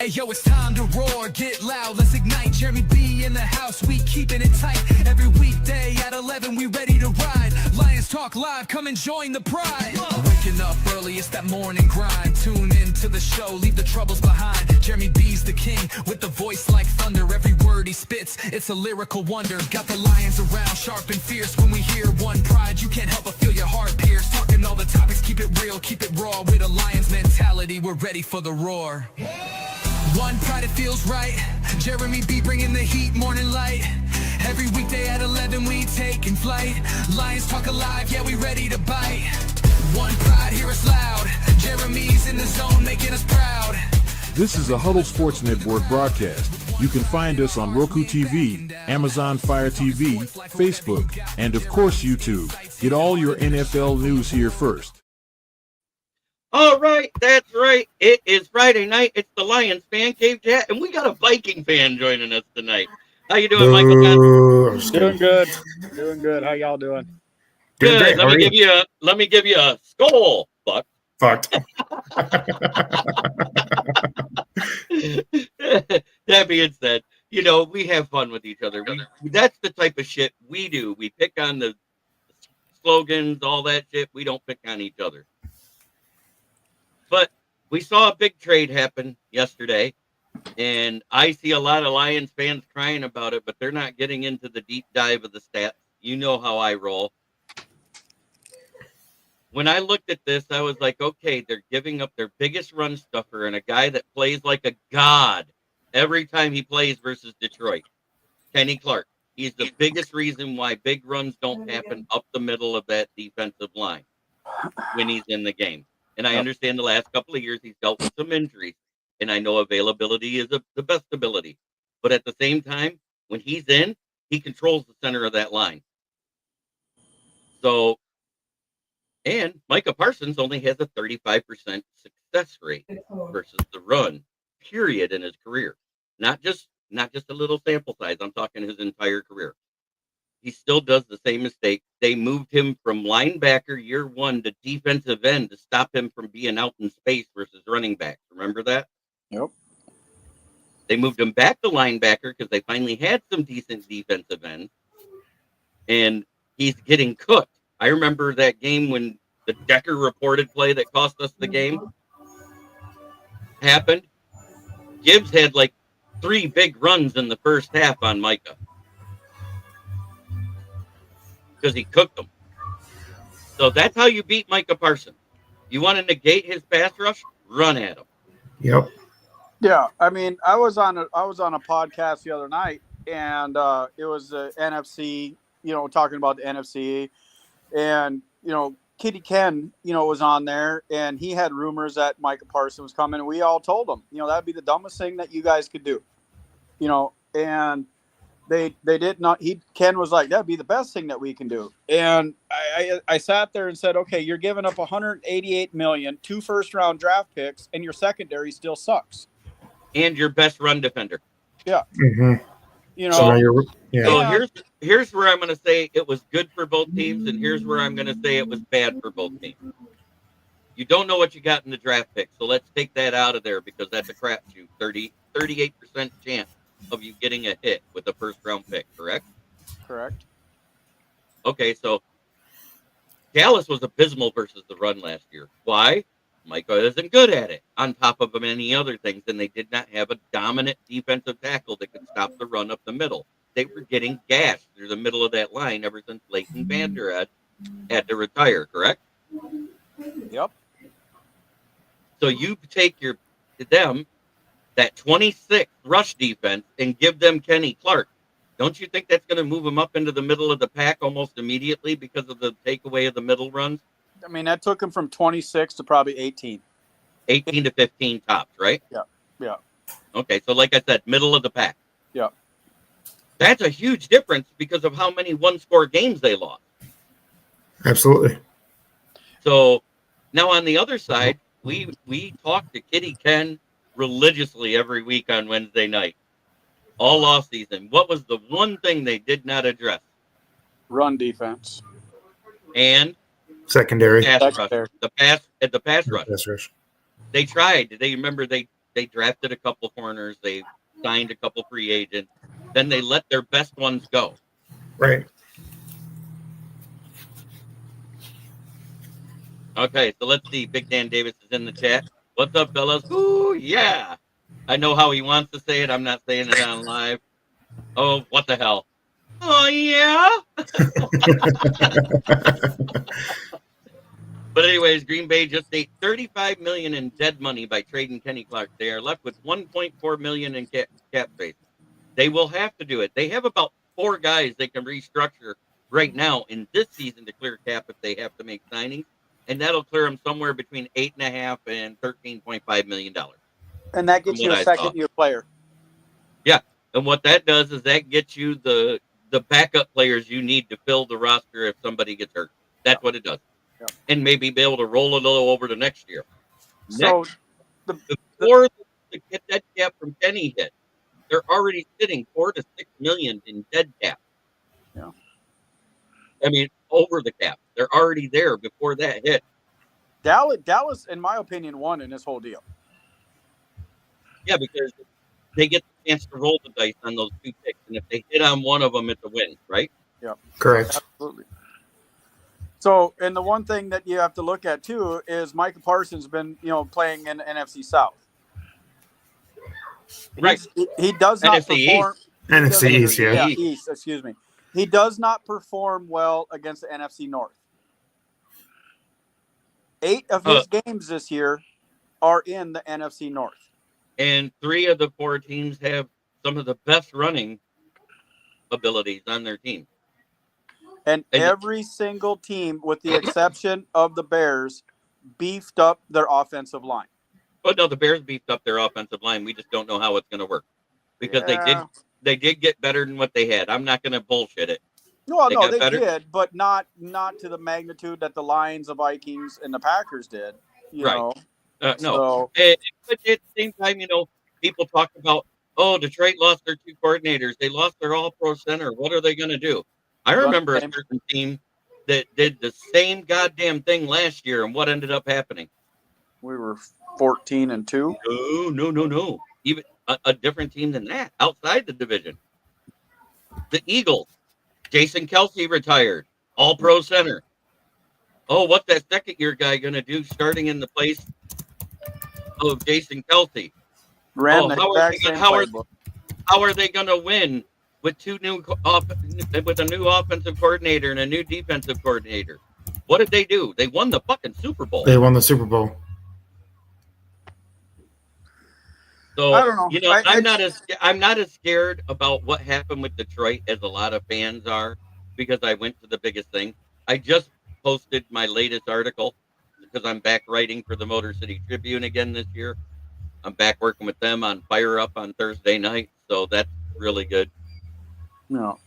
Hey yo, it's time to roar, get loud, let's ignite. Jeremy B in the house, we keeping it tight. Every weekday at 11, we ready to ride. Lions Talk Live, come and join the pride. Waking up early, it's that morning grind. Tune in to the show, leave the troubles behind. Jeremy B's the king, with the voice like thunder. Every word he spits, it's a lyrical wonder. Got the lions around, sharp and fierce. When we hear one pride, you can't help but feel your heart pierce. Talking all the topics, keep it real, keep it raw. With a lion's mentality, we're ready for the roar. One pride, it feels right. Jeremy B bringing the heat, morning light. Every weekday at 11, we taking flight. Lions Talk Alive, yeah, we ready to bite. One pride, hear us loud. Jeremy's in the zone, making us proud. This is a Huddle Sports Network broadcast. You can find us on Roku TV, Amazon Fire TV, Facebook, and of course YouTube. Get all your NFL news here first. All right, that's right. It is Friday night. It's the Lions Fan Cave Chat, and we got a Viking fan joining us tonight. How you doing, Michael? Doing good. Doing good. How y'all doing? Good. Let me give you a skull, fuck. Fucked. That being said, you know, we have fun with each other. That's the type of shit we do. We pick on the slogans, all that shit. We don't pick on each other. But we saw a big trade happen yesterday, and I see a lot of Lions fans crying about it, but they're not getting into the deep dive of the stats. You know how I roll. When I looked at this, I was like, okay, they're giving up their biggest run stuffer and a guy that plays like a god every time he plays versus Detroit, Kenny Clark. He's the biggest reason why big runs don't happen up the middle of that defensive line when he's in the game. And I understand the last couple of years he's dealt with some injuries, and I know availability is the best ability. But at the same time, when he's in, he controls the center of that line. So, and Micah Parsons only has a 35% success rate versus the run, period, in his career. Not just a little sample size. I'm talking his entire career. He still does the same mistake. They moved him from linebacker year one to defensive end to stop him from being out in space versus running back. Remember that? Yep. They moved him back to linebacker because they finally had some decent defensive ends, and he's getting cooked. I remember that game when the Decker reported play that cost us the game happened. Gibbs had like 3 big runs in the first half on Micah because he cooked them. So that's how you beat Micah Parsons. You want to negate his pass rush? Run at him. Yep. Yeah, I mean, I was on a podcast the other night, and it was the NFC, talking about the NFC, and Kitty Ken, was on there, and he had rumors that Micah Parsons was coming. And we all told him, that'd be the dumbest thing that you guys could do, and they did not. Ken was like, that'd be the best thing that we can do. And I sat there and said, okay, you're giving up $188 million, 2 first-round draft picks, and your secondary still sucks. And your best run defender. Yeah. Mm-hmm. So here's where I'm going to say it was good for both teams, and here's where I'm going to say it was bad for both teams. You don't know what you got in the draft pick, so let's take that out of there because that's a crapshoot. 38% chance of you getting a hit with a first-round pick, correct? Correct. Okay, so Dallas was abysmal versus the run last year. Why? Micah isn't good at it, on top of many other things, and they did not have a dominant defensive tackle that could stop the run up the middle. They were getting gashed through the middle of that line ever since Leighton Vander Esch had to retire, correct? Yep. So you take that 26th rush defense and give them Kenny Clark. Don't you think that's going to move them up into the middle of the pack almost immediately because of the takeaway of the middle runs? I mean, that took him from 26 to probably 18. 18 to 15 tops, right? Yeah. Okay, so like I said, middle of the pack. Yeah. That's a huge difference because of how many one-score games they lost. Absolutely. So now on the other side, we talk to Kitty Ken religiously every week on Wednesday night, all off season. What was the one thing they did not address? Run defense. And secondary. Pass rush. The pass rush. Pass rush. They tried. They remember they They drafted a couple corners. They signed a couple free agents. Then they let their best ones go. Right. Okay, so let's see. Big Dan Davis is in the chat. What's up, fellas? Ooh, yeah. I know how he wants to say it. I'm not saying it on live. Oh, what the hell? Oh, yeah. But anyways, Green Bay just ate $35 million in dead money by trading Kenny Clark. They are left with $1.4 million in cap space. They will have to do it. They have about 4 guys they can restructure right now in this season to clear cap if they have to make signings, and that'll clear them somewhere between $8.5 and $13.5 million. And that gets you a second-year player. Yeah, and what that does is that gets you the backup players you need to fill the roster if somebody gets hurt. That's what it does. Yep. And maybe be able to roll a little over to next year. So Before the dead cap from Kenny hit, they're already sitting $4 to $6 million in dead cap. Yeah. I mean, over the cap. They're already there before that hit. Dallas, in my opinion, won in this whole deal. Yeah, because they get the chance to roll the dice on those 2 picks, and if they hit on one of them, it's a win, right? Yeah. Correct. Absolutely. So, and the one thing that you have to look at too is Micah Parsons been, playing in the NFC South. Right. He does not NFC perform. East. NFC East, yeah. East. Excuse me. He does not perform well against the NFC North. 8 of his games this year are in the NFC North. And 3 of the 4 teams have some of the best running abilities on their team. And every single team, with the exception of the Bears, beefed up their offensive line. But no, the Bears beefed up their offensive line. We just don't know how it's going to work because they did get better than what they had. I'm not going to bullshit it. No, they did, but not to the magnitude that the Lions, the Vikings, and the Packers did. You know? No. So, But at the same time, people talk about, Detroit lost their 2 coordinators. They lost their all-pro center. What are they going to do? I remember a certain team that did the same goddamn thing last year, and what ended up happening? We were 14-2. No. Even a different team than that, outside the division. The Eagles. Jason Kelsey retired. All-pro center. Oh, what's that second-year guy going to do starting in the place of Jason Kelsey? How are they going to win with a new offensive coordinator and a new defensive coordinator? What did they do? They won the fucking Super Bowl. They won the Super Bowl. So I don't know. I'm not as scared about what happened with Detroit as a lot of fans are, because I went to the biggest thing. I just posted my latest article because I'm back writing for the Motor City Tribune again this year. I'm back working with them on Fire Up on Thursday night, so that's really good. No.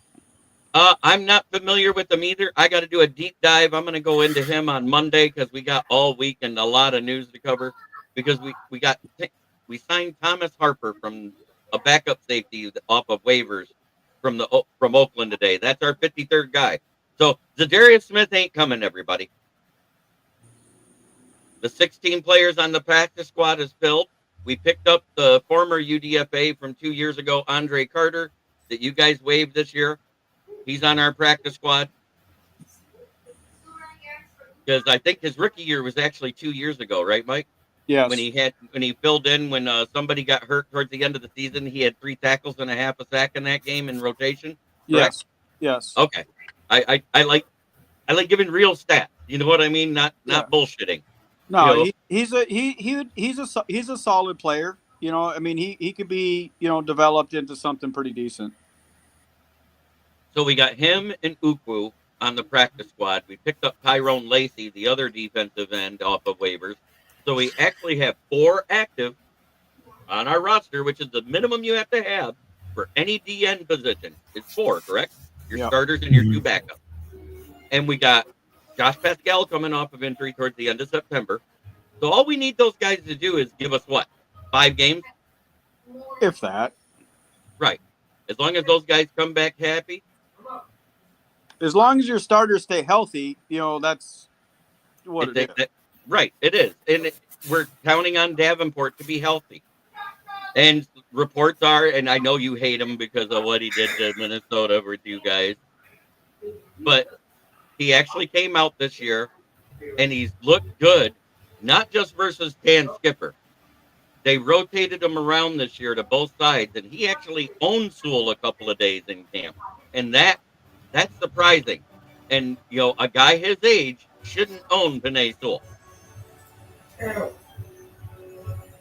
I'm not familiar with him either. I got to do a deep dive. I'm going to go into him on Monday because we got all week and a lot of news to cover, because we signed Thomas Harper from a backup safety off of waivers from Oakland today. That's our 53rd guy. So Zadarius Smith ain't coming, everybody. The 16 players on the practice squad is filled. We picked up the former UDFA from 2 years ago, Andre Carter, that you guys waived this year. He's on our practice squad. Because I think his rookie year was actually 2 years ago, right, Mike? Yes. When he filled in when somebody got hurt towards the end of the season, he had 3 tackles and a half a sack in that game in rotation. Correct? Yes. Okay. I like giving real stats. You know what I mean? Not bullshitting. No, he's a solid player. I mean, he could be developed into something pretty decent. So we got him and Ukwu on the practice squad. We picked up Tyrone Lacey, the other defensive end, off of waivers. So we actually have 4 active on our roster, which is the minimum you have to have for any DN position. It's 4, correct? Your starters and your 2 backups. And we got Josh Pascal coming off of injury towards the end of September. So all we need those guys to do is give us what? 5 games? If that. Right. As long as those guys come back happy. As long as your starters stay healthy, that's what it is. Right, it is. And we're counting on Davenport to be healthy. And reports are, and I know you hate him because of what he did to Minnesota with you guys, but he actually came out this year and he's looked good, not just versus Dan Skipper. They rotated him around this year to both sides, and he actually owned Sewell a couple of days in camp, and that's surprising. And a guy his age shouldn't own Panay Sewell.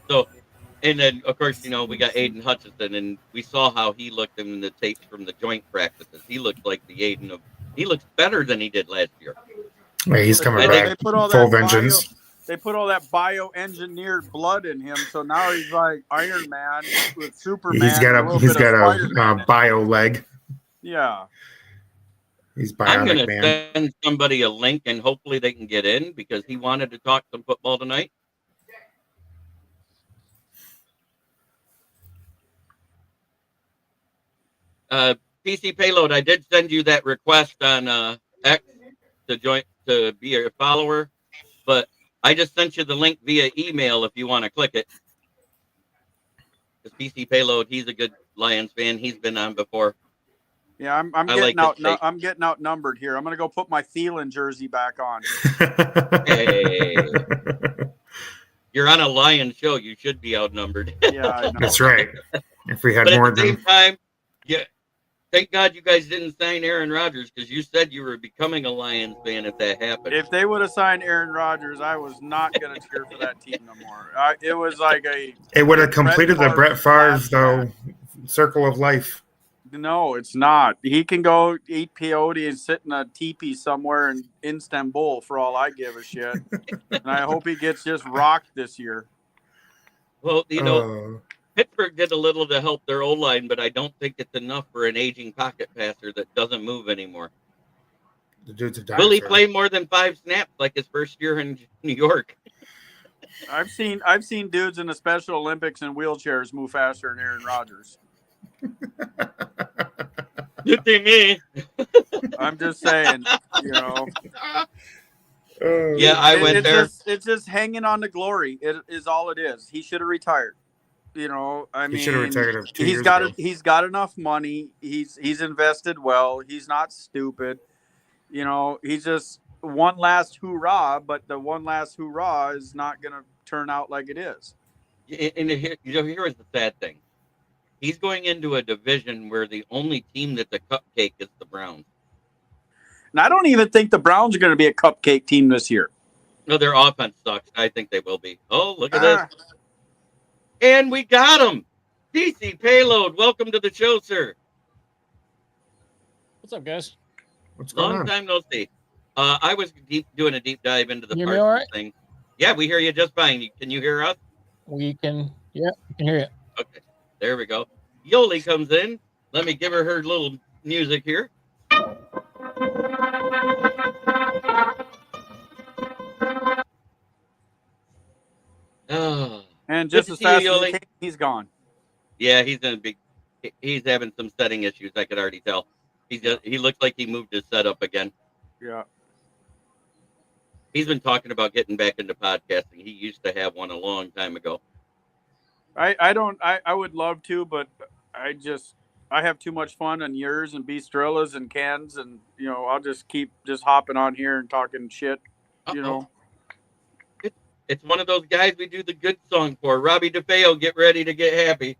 So, and then of course we got Aiden Hutchinson, and we saw how he looked in the tapes from the joint practices. He looked like the Aiden of. He looks better than he did last year. Yeah, he's coming back They put all full that vengeance. They put all that bioengineered blood in him, so now he's like Iron Man with Superman. He's got a bio leg. Yeah. He's I'm bionic going to man. send somebody a link, and hopefully they can get in because he wanted to talk some football tonight. PC Payload, I did send you that request on X to be a follower, but I just sent you the link via email if you want to click it. Because PC Payload, he's a good Lions fan. He's been on before. Yeah, I'm getting outnumbered here. I'm gonna go put my Thielen jersey back on. Hey. You're on a Lions show. You should be outnumbered. Yeah, I know. That's right. If we had But more at the same than time, yeah, thank God you guys didn't sign Aaron Rodgers because you said you were becoming a Lions fan if that happened. If they would have signed Aaron Rodgers, I was not going to cheer for that team no more. It was like it would have completed the Brett Favre though circle of life. No, it's not. He can go eat peyote and sit in a teepee somewhere in Istanbul for all I give a shit. And I hope he gets just rocked this year. Well, Pittsburgh did a little to help their O-line, but I don't think it's enough for an aging pocket passer that doesn't move anymore. The dude's a Will he dinosaur. play more than 5 snaps like his first year in New York? I've seen dudes in the Special Olympics in wheelchairs move faster than Aaron Rodgers. Good thing me. I'm just saying, Yeah, I went there. It's just hanging on to glory. It is all it is. He should have retired. I mean, He should have retired 2 years ago. He's got enough money. He's invested well. He's not stupid. He's just one last hoorah, but the one last hoorah is not going to turn out like it is. And here is the sad thing. He's going into a division where the only team that's a cupcake is the Browns. And I don't even think the Browns are going to be a cupcake team this year. No, their offense sucks. I think they will be. Oh, look at this. And we got him. DC Payload, welcome to the show, sir. What's up, guys? What's going Long on? time no see. I was doing a deep dive into the You hear me all right? thing. Yeah, we hear you just fine. Can you hear us? We can hear you. Okay, there we go. Yoli comes in. Let me give her little music here. Oh, And just good as to see fast you, as Yoli. he came, he's gone. Yeah, he's having some setting issues. I could already tell. He looks like he moved his setup again. Yeah. He's been talking about getting back into podcasting. He used to have one a long time ago. I would love to, but I have too much fun on yours and Bistrillas and Ken's, and I'll just keep hopping on here and talking shit. It's one of those guys we do the good song for. Robbie DeFeo, get ready to get happy.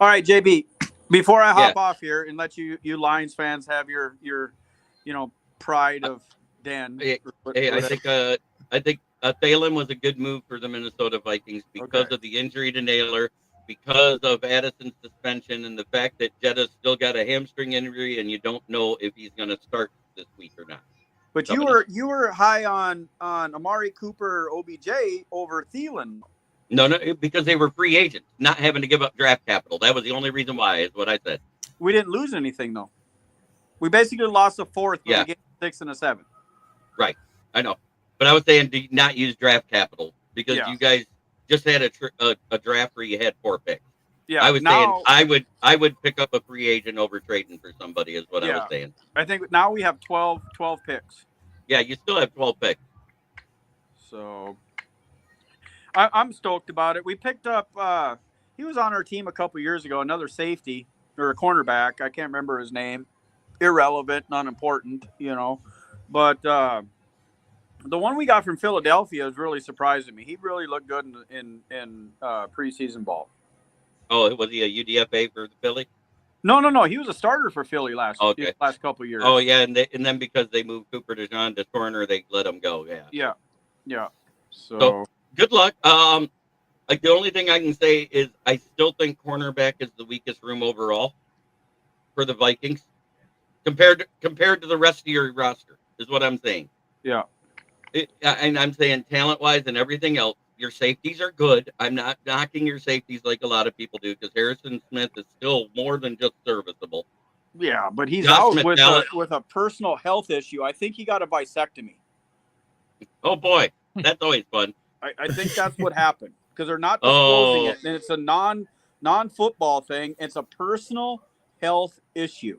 All right, JB. Before I hop off here and let you Lions fans have your pride of Den. Hey, I think Thielen was a good move for the Minnesota Vikings because of the injury to Naylor, because of Addison's suspension, and the fact that Jetta's still got a hamstring injury, and you don't know if he's going to start this week or not. But you were high on Amari Cooper, OBJ over Thielen. No, because they were free agents, not having to give up draft capital. That was the only reason why, is what I said. We didn't lose anything, though. We basically lost a fourth, but we gave 6 and a 7. Right, I know. But I was saying do not use draft capital because you guys just had a draft where you had 4 picks. Yeah, I was saying I would pick up a free agent over trading for somebody is what I was saying. I think now we have 12 picks. Yeah, you still have 12 picks. So I'm stoked about it. We picked up. He was on our team a couple years ago. Another safety or a cornerback. I can't remember his name. Irrelevant, not important, But the one we got from Philadelphia is really surprising me. He really looked good in preseason ball. Oh, was he a UDFA for the Philly? No. He was a starter for Philly last couple of years. Oh yeah, and then because they moved Cooper DeJean to corner, they let him go. Yeah. So good luck. Like the only thing I can say is I still think cornerback is the weakest room overall for the Vikings compared to the rest of your roster. Is what I'm saying. Yeah. And I'm saying talent-wise and everything else, your safeties are good. I'm not knocking your safeties like a lot of people do because Harrison Smith is still more than just serviceable. Yeah, but he's Josh out with a personal health issue. I think he got a vasectomy. Oh, boy. That's always fun. I think that's what happened because they're not disclosing it. And it's a non-football thing. It's a personal health issue.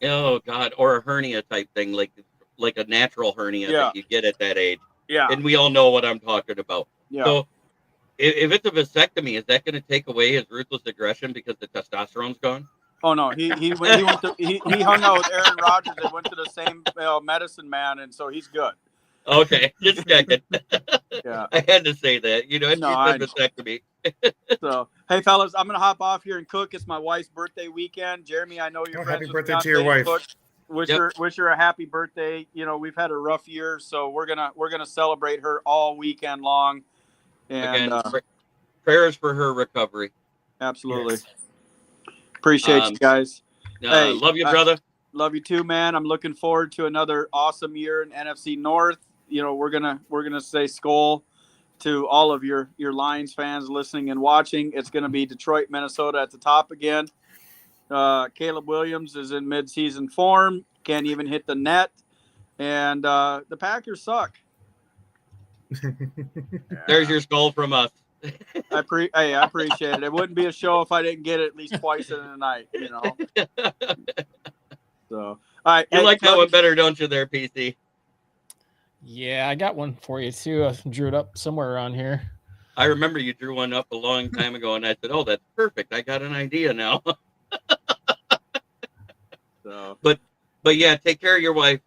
Oh, God. Or a hernia type thing, like a natural hernia that you get at that age. Yeah. And we all know what I'm talking about. Yeah. So if it's a vasectomy, is that going to take away his ruthless aggression because the testosterone's gone? Oh no, he hung out with Aaron Rodgers. They went to the same medicine man, and so he's good. Okay, just checking. Yeah, I had to say that. It's vasectomy. So hey, fellas, I'm gonna hop off here and cook. It's my wife's birthday weekend. Jeremy, I know you're friends happy with birthday to your wife. Wish her a happy birthday. We've had a rough year, so we're gonna celebrate her all weekend long. And again, prayers for her recovery. Absolutely. Yes. Appreciate you guys. Hey, love you, brother. Love you too, man. I'm looking forward to another awesome year in NFC North. We're gonna say Skol to all of your Lions fans listening and watching. It's gonna be Detroit, Minnesota at the top again. Caleb Williams is in midseason form. Can't even hit the net, and the Packers suck. There's your Skol from us. I appreciate it. It wouldn't be a show if I didn't get it at least twice in a night, So, all right. You like that one better, don't you, there, PC? Yeah, I got one for you too. I drew it up somewhere around here. I remember you drew one up a long time ago, and I said, "Oh, that's perfect. I got an idea now." But yeah, take care of your wife.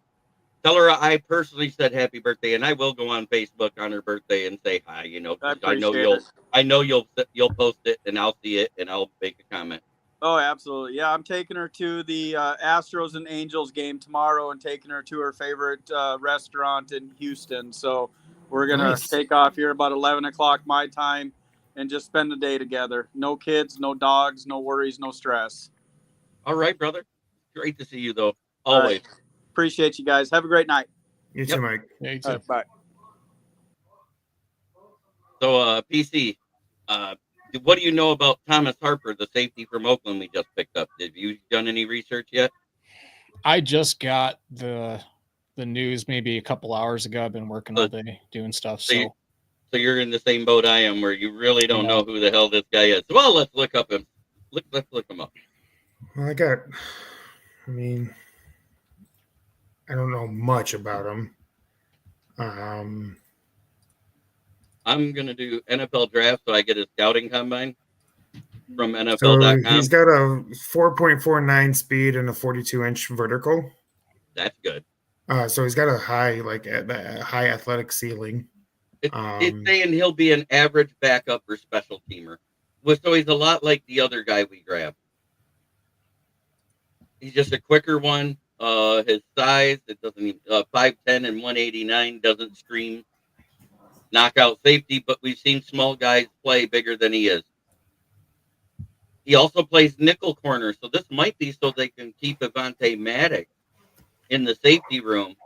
Tell her I personally said happy birthday, and I will go on Facebook on her birthday and say hi. I know you'll post it, and I'll see it, and I'll make a comment. Oh, absolutely. Yeah, I'm taking her to the Astros and Angels game tomorrow, and taking her to her favorite restaurant in Houston. So we're gonna take off here about 11 o'clock my time, and just spend the day together. No kids, no dogs, no worries, no stress. All right, brother. Great to see you, though. Always. Right. Appreciate you guys. Have a great night. You too, Mike. Yeah, you too. Right, bye. So, PC, what do you know about Thomas Harper, the safety from Oakland we just picked up? Have you done any research yet? I just got the news maybe a couple hours ago. I've been working all day doing stuff. So you're in the same boat I am, where you really don't know who the hell this guy is. Well, let's look him up. Well, I don't know much about him. I'm going to do NFL draft so I get his scouting combine from NFL.com. So he's got a 4.49 speed and a 42-inch vertical. That's good. So he's got a high athletic ceiling. It's saying he'll be an average backup or special teamer. So he's a lot like the other guy we grabbed. He's just a quicker one. His size, it doesn't even 5'10" and 189 doesn't scream knockout safety, but we've seen small guys play bigger than he is. He also plays nickel corner, so this might be so they can keep Avonte Maddox in the safety room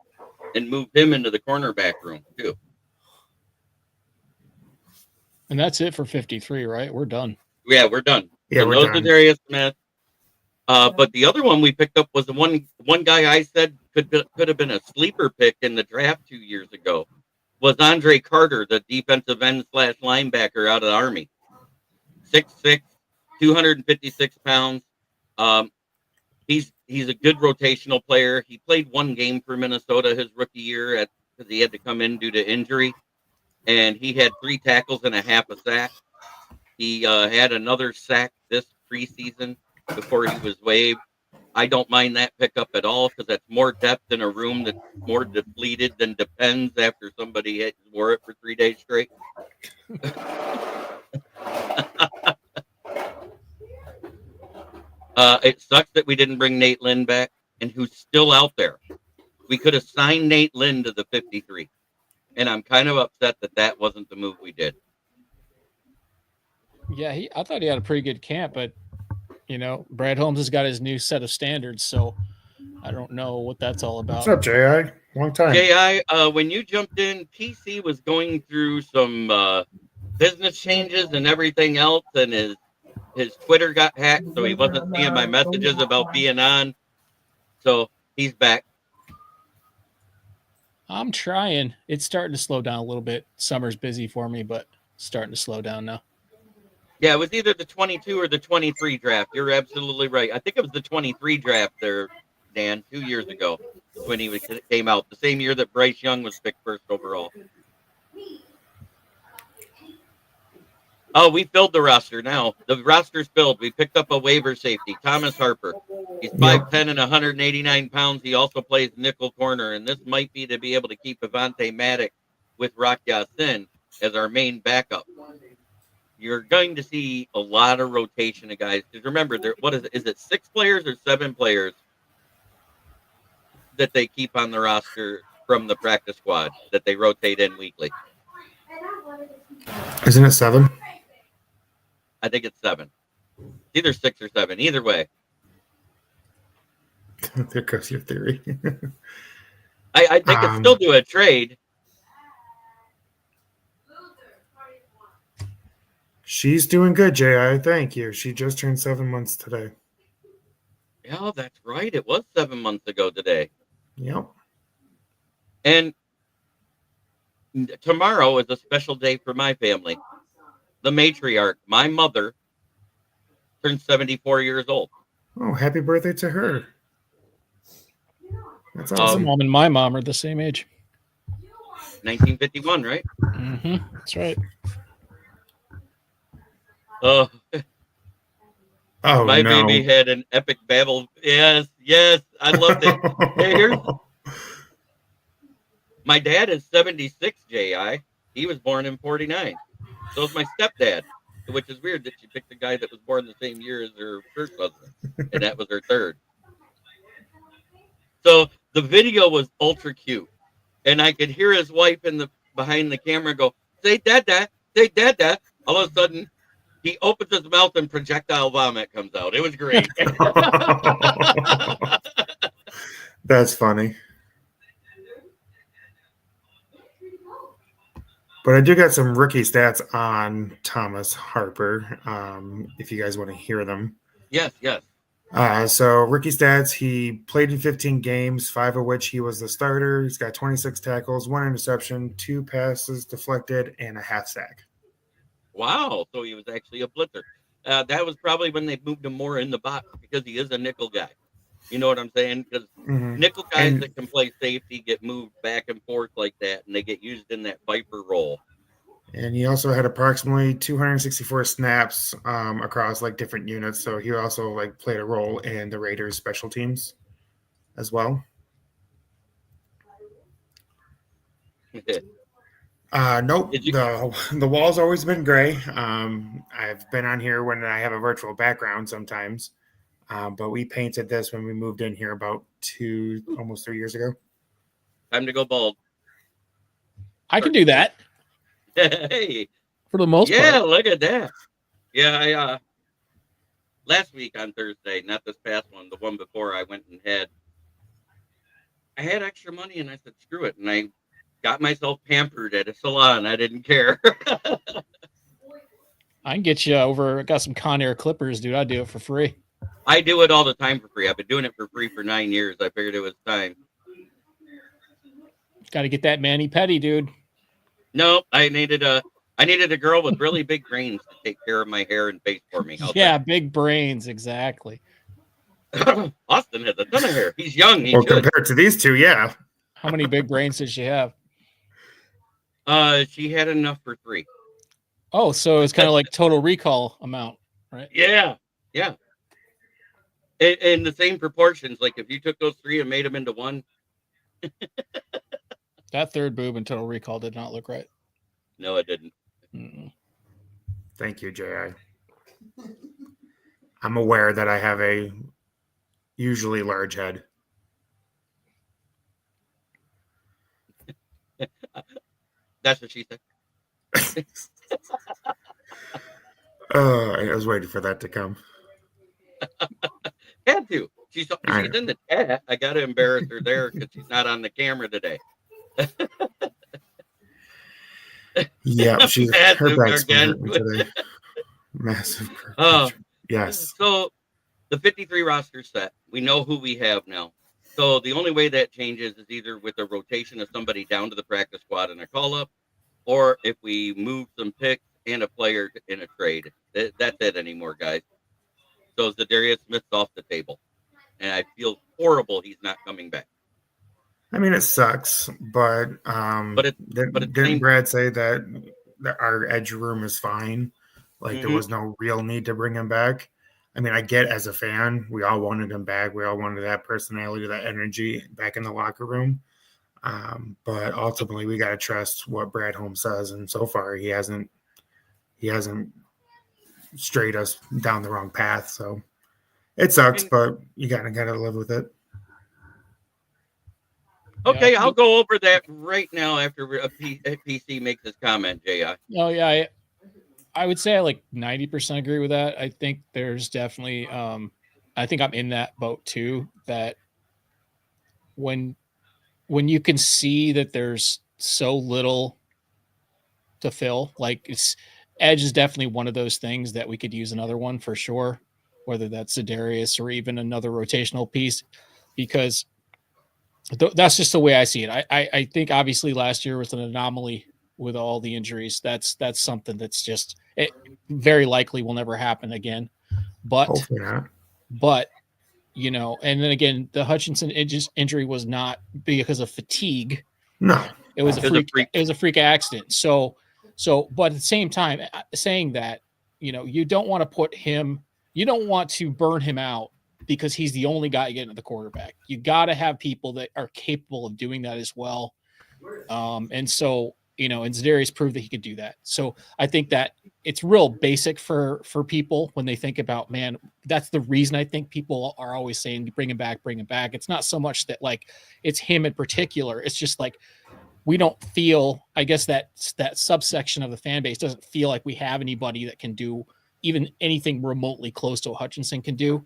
and move him into the cornerback room too. And that's it for 53, right? We're done. Yeah, we're done. Yeah, we're done. Darius Smith. But the other one we picked up was the one guy I said could have been a sleeper pick in the draft 2 years ago. Was Andre Carter, the defensive end / linebacker out of the Army. 6'6", 256 pounds. He's a good rotational player. He played one game for Minnesota his rookie year at because he had to come in due to injury, and he had 3 tackles and a half a sack. He had another sack this preseason before he was waived. I don't mind that pickup at all because that's more depth in a room that's more depleted than depends after somebody wore it for 3 days straight. It sucks that we didn't bring Nate Lynn back, and who's still out there. We could have signed Nate Lynn to the 53, and I'm kind of upset that that wasn't the move we did. Yeah, I thought he had a pretty good camp, but Brad Holmes has got his new set of standards, so I don't know what that's all about. What's up, J.I.? Long time. J.I., when you jumped in, PC was going through some business changes and everything else, and his Twitter got hacked, so he wasn't seeing my messages about being on. So he's back. I'm trying. It's starting to slow down a little bit. Summer's busy for me, but starting to slow down now. Yeah, it was either the 22 or the 23 draft. You're absolutely right. I think it was the 23 draft there, Dan, 2 years ago when he came out, the same year that Bryce Young was picked first overall. Oh, we filled the roster now. The roster's filled. We picked up a waiver safety, Thomas Harper. He's 5'10 and 189 pounds. He also plays nickel corner, and this might be to be able to keep Avante Maddox with Rock Ya-Sin as our main backup. You're going to see a lot of rotation of guys. Because remember, what is it? Is it 6 players or 7 players that they keep on the roster from the practice squad that they rotate in weekly? Isn't it 7? I think it's 7. Either 6 or 7. Either way. There goes your theory. I think it's still do a trade. She's doing good, J.I. Thank you. She just turned 7 months today. Yeah, that's right. It was 7 months ago today. Yep. And tomorrow is a special day for my family. The matriarch, my mother, turned 74 years old. Oh, happy birthday to her. That's His awesome. mom and my mom are the same age. 1951, right? Mm-hmm. That's right. Oh, my no. baby had an epic babble. Yes, I loved it. Hey, my dad is 76, J.I. He was born in 49. So is my stepdad, which is weird that she picked a guy that was born the same year as her first husband, and that was her third. So the video was ultra cute, and I could hear his wife behind the camera go, "Say dada, say dada." All of a sudden, he opens his mouth and projectile vomit comes out. It was great. That's funny. But I do got some rookie stats on Thomas Harper, if you guys want to hear them. Yes. So rookie stats, he played in 15 games, 5 of which he was the starter. He's got 26 tackles, 1 interception, 2 passes deflected, and a half sack. Wow. So he was actually a blitzer. That was probably when they moved him more in the box because he is a nickel guy. You know what I'm saying? Because nickel guys that can play safety get moved back and forth like that, and they get used in that Viper role. And he also had approximately 264 snaps across like different units. So he also like played a role in the Raiders special teams as well. Nope. The wall's always been gray. I've been on here when I have a virtual background sometimes. But we painted this when we moved in here about almost 3 years ago. Time to go bald. I can do that. Hey. For the most part. Yeah, look at that. Yeah, I last week on Thursday, not this past one, the one before, I went and I had extra money and I said, screw it. And I got myself pampered at a salon. I didn't care. I can get you over. I got some Conair clippers, dude. I do it for free. I do it all the time for free. I've been doing it for free for 9 years. I figured it was time. Got to get that mani-pedi, dude. No, I needed a girl with really big brains to take care of my hair and face for me. Big brains, exactly. Austin has a ton of hair. He's young. Compared to these two, yeah. How many big brains does she have? She had enough for 3. Oh, so it's kind of like total recall amount, right? Yeah, yeah. In the same proportions. Like if you took those 3 and made them into one. That third boob in total recall did not look right. No, it didn't. Mm-mm. Thank you, J.I. I'm aware that I have a usually large head. That's what she said. I was waiting for that to come. Had to. She's in the chat. I got to embarrass her there because she's not on the camera today. Yeah, her back's been again. hurting today. Massive. Oh, yes. So the 53 roster set. We know who we have now. So the only way that changes is either with a rotation of somebody down to the practice squad and a call up, or if we move some picks and a player in a trade. That's it anymore, guys. So Zadarius Smith's off the table, and I feel horrible he's not coming back. I mean, it sucks, but didn't Brad say that our edge room is fine? Like there was no real need to bring him back. I mean, I get as a fan, we all wanted him back. We all wanted that personality, that energy back in the locker room. But ultimately, we got to trust what Brad Holmes says, and so far, he hasn't strayed us down the wrong path. So it sucks, but you gotta live with it. Okay, I'll go over that right now after PC makes his comment, J.I. Oh, yeah. I would say I like 90% agree with that. I think there's definitely, I think I'm in that boat too, that when you can see that there's so little to fill, like edge is definitely one of those things that we could use another one for sure, whether that's Zadarius or even another rotational piece, because that's just the way I see it. I think obviously last year was an anomaly with all the injuries. That's something that's just very likely will never happen again. But hopefully not. But you know, and then again, the Hutchinson injury was not because of fatigue. No, it was a freak. It was a freak accident. So, but at the same time, saying that, you know, you don't want to put him. You don't want to burn him out because he's the only guy getting to the quarterback. You got to have people that are capable of doing that as well. And so, you know, and Zadarius proved that he could do that. So I think that it's real basic for people when they think about, man, that's the reason I think people are always saying, bring him back, bring him back. It's not so much that like it's him in particular. It's just like, we don't feel, I guess that subsection of the fan base doesn't feel like we have anybody that can do even anything remotely close to what Hutchinson can do.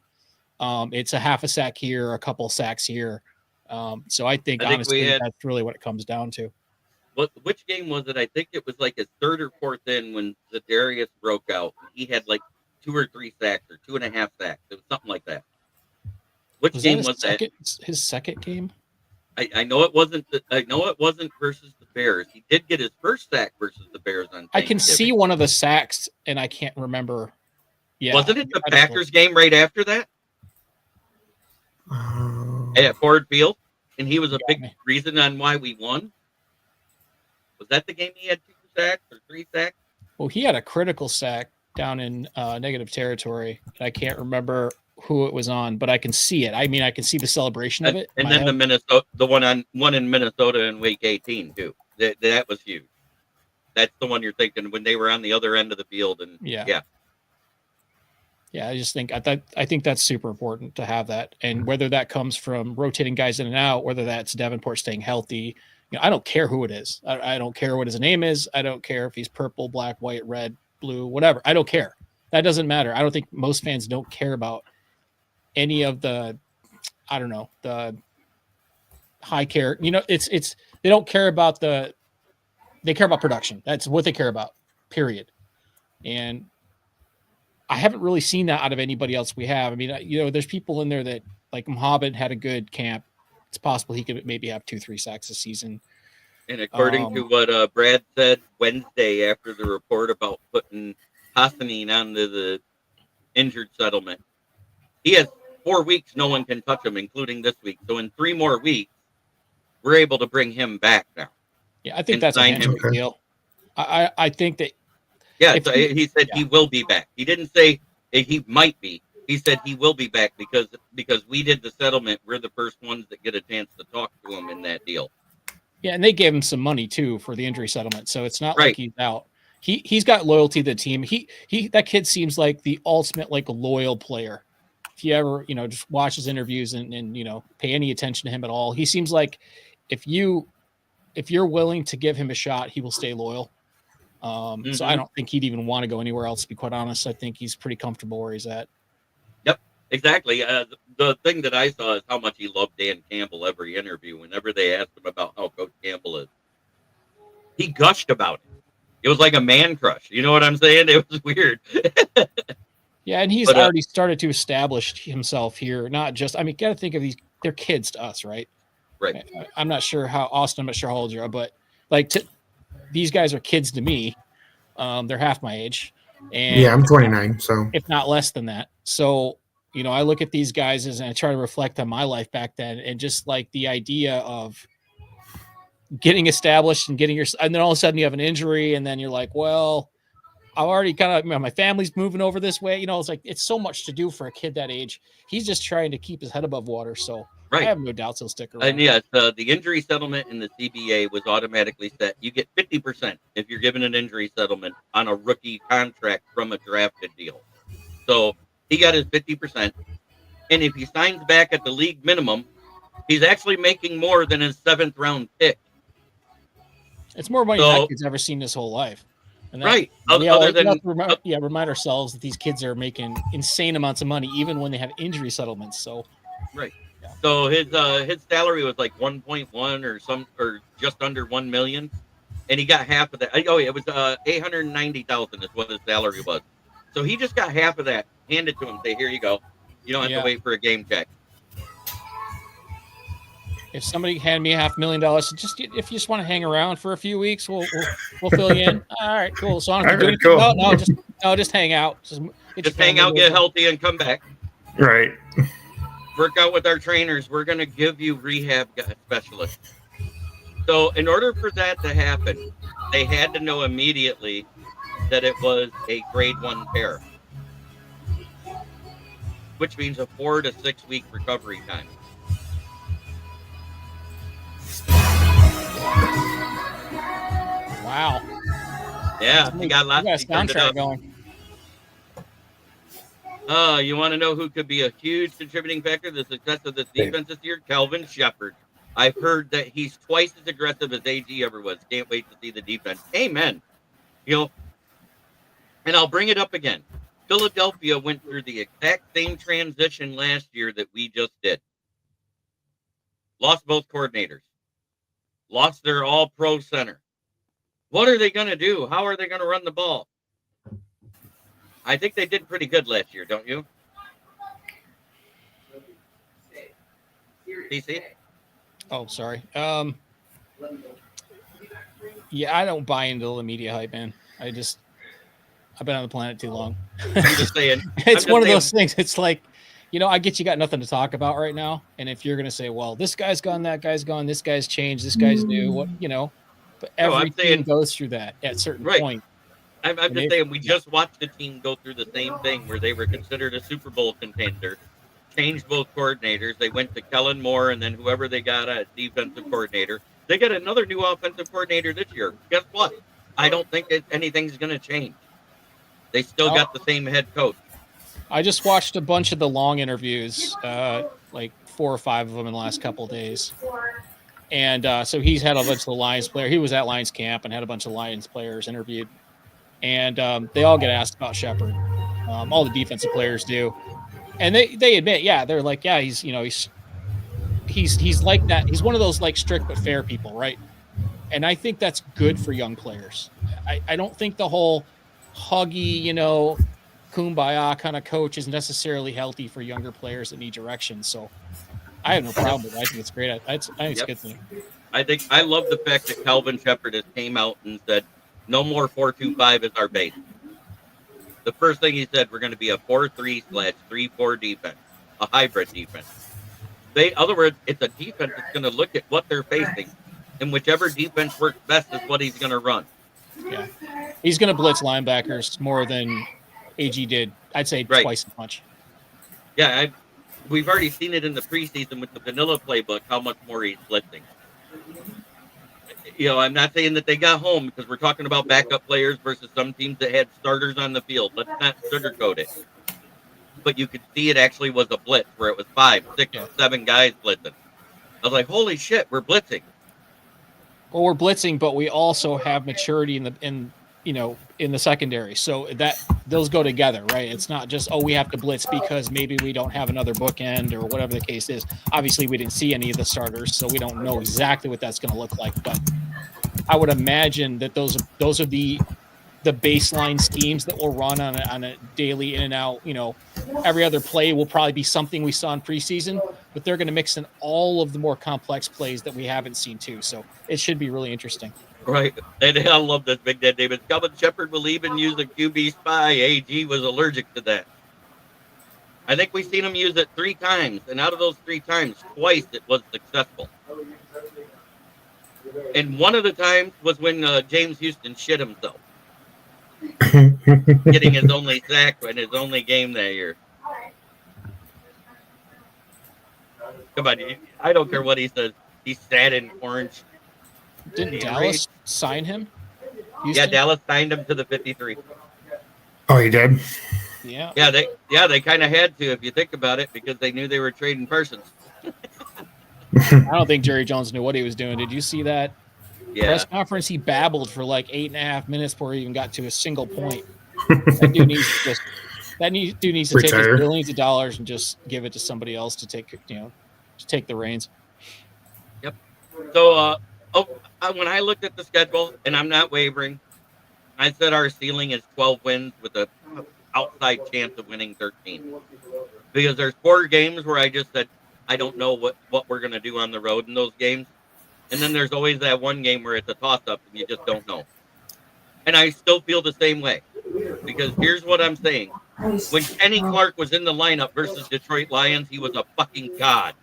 It's a half a sack here, a couple sacks here. So I think honestly, that's really what it comes down to. Which game was it? I think it was like his third or fourth in when Zadarius broke out. He had like 2 or 3 sacks or 2.5 sacks. It was something like that. Which game was that? His second game? I know it wasn't. I know it wasn't versus the Bears. He did get his first sack versus the Bears on. I can see one of the sacks, and I can't remember. Yeah, wasn't it the Packers game right after that? At Ford Field, and he was a big reason on why we won. Was that the game he had 2 sacks or 3 sacks? Well, he had a critical sack down in negative territory. I can't remember who it was on, but I can see it. I mean, I can see the celebration of it. And then the one in Minnesota in Week 18 too. That was huge. That's the one you're thinking when they were on the other end of the field, and yeah. I just think I think that's super important to have that, and whether that comes from rotating guys in and out, whether that's Davenport staying healthy. You know, I don't care who it is. I don't care what his name is. I don't care if he's purple, black, white, red, blue, whatever. I don't care. That doesn't matter. I don't think most fans don't care about any of the, I don't know, the high care. You know, it's they don't care about they care about production. That's what they care about, period. And I haven't really seen that out of anybody else we have. I mean, you know, there's people in there that, like Mohammed had a good camp. It's possible he could maybe have 2-3 sacks a season. And according to what Brad said Wednesday after the report about putting Hassanin onto the injured settlement, he has 4 weeks. No one can touch him, including this week. So in 3 more weeks, we're able to bring him back now. Yeah, I think and that's a sign him. handshake deal. I think that Yeah, if so he said he will be back. He didn't say he might be. He said he will be back because we did the settlement. We're the first ones that get a chance to talk to him in that deal. yeah, and they gave him some money too for the injury settlement, so it's not like Right. he's out. He's got loyalty to the team. He that kid seems like the ultimate like loyal player. If you ever just watch his interviews and pay any attention to him at all, he seems like if you're willing to give him a shot, he will stay loyal. So I don't think he'd even want to go anywhere else, to be quite honest. I think he's pretty comfortable where he's at. Yep, exactly. The thing that I saw is how much he loved Dan Campbell every interview. Whenever they asked him about how Coach Campbell is, he gushed about it. It was like a man crush. You know what I'm saying? It was weird. Yeah, and he's already started to establish himself here. Not just, got to think of these, they're kids to us, right? Right. I'm not sure how, Austin, I'm not sure how old you are, but these guys are kids to me. They're half my age. And yeah, I'm 29, so if not less than that. So, I look at these guys and I try to reflect on my life back then, and just like the idea of getting established and and then all of a sudden you have an injury, and then you're like, well, I already kind of, my family's moving over this way. It's like, it's so much to do for a kid that age. He's just trying to keep his head above water. So I have no doubts he'll stick around. And yes, the injury settlement in the CBA was automatically set. You get 50% if you're given an injury settlement on a rookie contract from a drafted deal. So he got his 50%. And if he signs back at the league minimum, he's actually making more than his 7th round pick. It's more money than that kid's ever seen his whole life. And that, right. Remind ourselves that these kids are making insane amounts of money, even when they have injury settlements. So, right. Yeah. So his salary was like 1.1 or just under 1 million, and he got half of that. Oh, it was 890,000 is what his salary was. So he just got half of that handed to him. Say, here you go. You don't have to wait for a game check. If somebody handed me $500,000, if you just want to hang around for a few weeks, we'll fill you in. All right, cool. So I don't have to do anything. No, just hang out. Just hang out, get healthy, and come back. Right. Work out with our trainers. We're going to give you rehab specialists. So in order for that to happen, they had to know immediately that it was a grade 1 tear, which means a 4 to 6 week recovery time. Wow. Yeah, you got lots of soundtrack going. You want to know who could be a huge contributing factor to the success of this defense this year? Kelvin Shepard. I've heard that he's twice as aggressive as AG ever was. Can't wait to see the defense. Amen. And I'll bring it up again. Philadelphia went through the exact same transition last year that we just did. Lost both coordinators. Lost their all-pro center. What are they going to do? How are they going to run the ball? I think they did pretty good last year, don't you? PC? Oh, sorry. Yeah, I don't buy into the media hype, man. I've been on the planet too long. I'm just saying. It's one of those things. It's like, I get you got nothing to talk about right now. And if you're going to say, well, this guy's gone, that guy's gone, this guy's changed, this guy's new, but every team goes through that at a certain point. I'm just saying, we just watched the team go through the same thing where they were considered a Super Bowl contender, changed both coordinators. They went to Kellen Moore and then whoever they got as defensive coordinator. They got another new offensive coordinator this year. Guess what? I don't think anything's going to change. They still got the same head coach. I just watched a bunch of the long interviews, like 4 or 5 of them in the last couple of days. And so he's had a bunch of the Lions players. He was at Lions camp and had a bunch of Lions players interviewed. And they all get asked about Shepard. All the defensive players do. And they admit, they're like, he's like that. He's one of those like strict but fair people, right? And I think that's good for young players. I don't think the whole huggy, kumbaya kind of coach is necessarily healthy for younger players that need direction. So I have no problem with it. I think it's great. I think it's a good thing. I love the fact that Kelvin Shepard has came out and said, no more 4-2-5 is our base. The first thing he said, we're going to be a 4-3/3-4 defense, a hybrid defense. In other words, it's a defense that's going to look at what they're facing and whichever defense works best is what he's going to run. Yeah, he's going to blitz linebackers more than AG did. I'd say twice as much. Yeah, we've already seen it in the preseason with the vanilla playbook, how much more he's blitzing. I'm not saying that they got home because we're talking about backup players versus some teams that had starters on the field. Let's not sugarcoat it. But you could see it actually was a blitz where it was 5, 6, 7 guys blitzing. I was like, holy shit, we're blitzing. Well, we're blitzing, but we also have maturity in the secondary. So that those go together, right? It's not just, we have to blitz because maybe we don't have another bookend or whatever the case is. Obviously, we didn't see any of the starters, so we don't know exactly what that's going to look like. But I would imagine that those are the baseline schemes that will run on a daily in and out. Every other play will probably be something we saw in preseason, but they're going to mix in all of the more complex plays that we haven't seen too. So it should be really interesting. Right. And I love this, Big Dad David. Calvin Shepard will even use a QB spy. AG was allergic to that. I think we've seen him use it 3 times, and out of those 3 times, twice it was successful. And one of the times was when James Houston shit himself. Getting his only sack in his only game that year. Come on, I don't care what he says. He's sad in orange. Didn't Dallas sign him? Houston? Yeah, Dallas signed him to the 53. Oh, he did? Yeah. They kind of had to, if you think about it, because they knew they were trading Parsons. I don't think Jerry Jones knew what he was doing. Did you see that press conference? He babbled for like 8.5 minutes before he even got to a single point. That dude needs to take his billions of dollars and just give it to somebody else to take the reins. Yep. So, when I looked at the schedule, and I'm not wavering, I said our ceiling is 12 wins with an outside chance of winning 13. Because there's 4 games where I just said, I don't know what we're going to do on the road in those games. And then there's always that one game where it's a toss-up and you just don't know. And I still feel the same way. Because here's what I'm saying. When Kenny Clark was in the lineup versus Detroit Lions, he was a fucking god.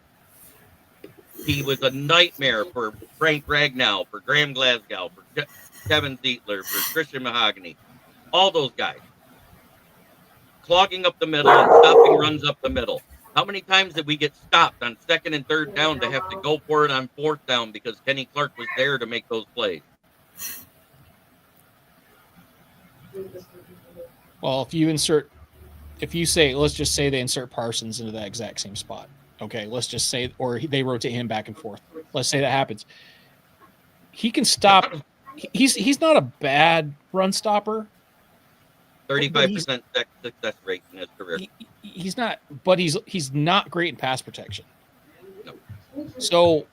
He was a nightmare for Frank Ragnow, for Graham Glasgow, for Kevin Zietler, for Christian Mahogany. All those guys. Clogging up the middle and stopping runs up the middle. How many times did we get stopped on 2nd and 3rd down to have to go for it on 4th down because Kenny Clark was there to make those plays? Well, let's just say they insert Parsons into that exact same spot. Okay, let's just say, or they rotate him back and forth. Let's say that happens. He can stop. He's not a bad run stopper. 35% success rate in his career. He's not, but he's not great in pass protection. No. So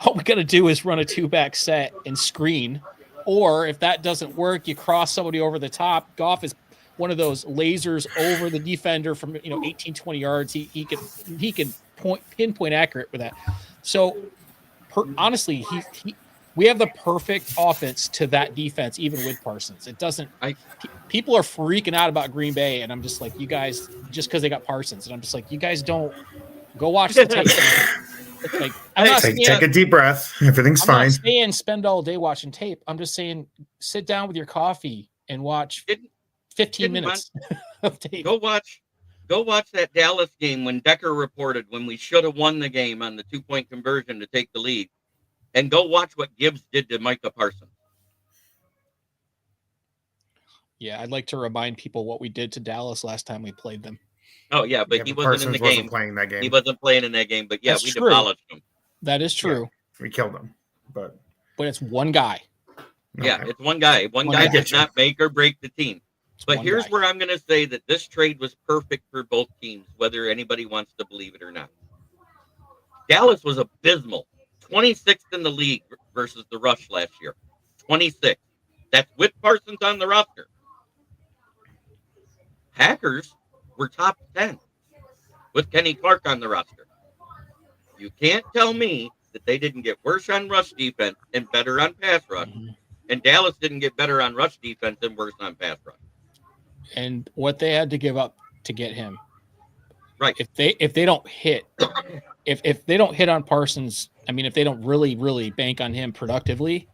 all we got to do is run a 2-back set and screen, or if that doesn't work, you cross somebody over the top. Goff is one of those lasers over the defender from 18, 20 yards. He can pinpoint accurate with that. So honestly, we have the perfect offense to that defense, even with Parsons. It doesn't. People are freaking out about Green Bay, and I'm just like, you guys, just because they got Parsons, and I'm just like, you guys don't go watch the tape. Like, take a deep breath. Everything's fine. I'm not saying spend all day watching tape. I'm just saying sit down with your coffee and watch 15 minutes of tape. Go watch that Dallas game when Decker reported when we should have won the game on the 2-point conversion to take the lead. And go watch what Gibbs did to Micah Parsons. Yeah, I'd like to remind people what we did to Dallas last time we played them. Oh, yeah, but he wasn't in the game. Playing that game. He wasn't playing in that game, but yeah, we demolished him. That is true. Yeah, we killed him, but it's one guy. Yeah, it's one guy. One guy does not make or break the team. But here's where I'm going to say that this trade was perfect for both teams, whether anybody wants to believe it or not. Dallas was abysmal. 26th in the league versus the rush last year. 26th. That's with Parsons on the roster. Packers were top 10 with Kenny Clark on the roster. You can't tell me that they didn't get worse on rush defense and better on pass rush. Mm-hmm. And Dallas didn't get better on rush defense and worse on pass rush. And what they had to give up to get him. Right. If they don't hit if they don't hit on Parsons, I mean, if they don't really bank on him productively,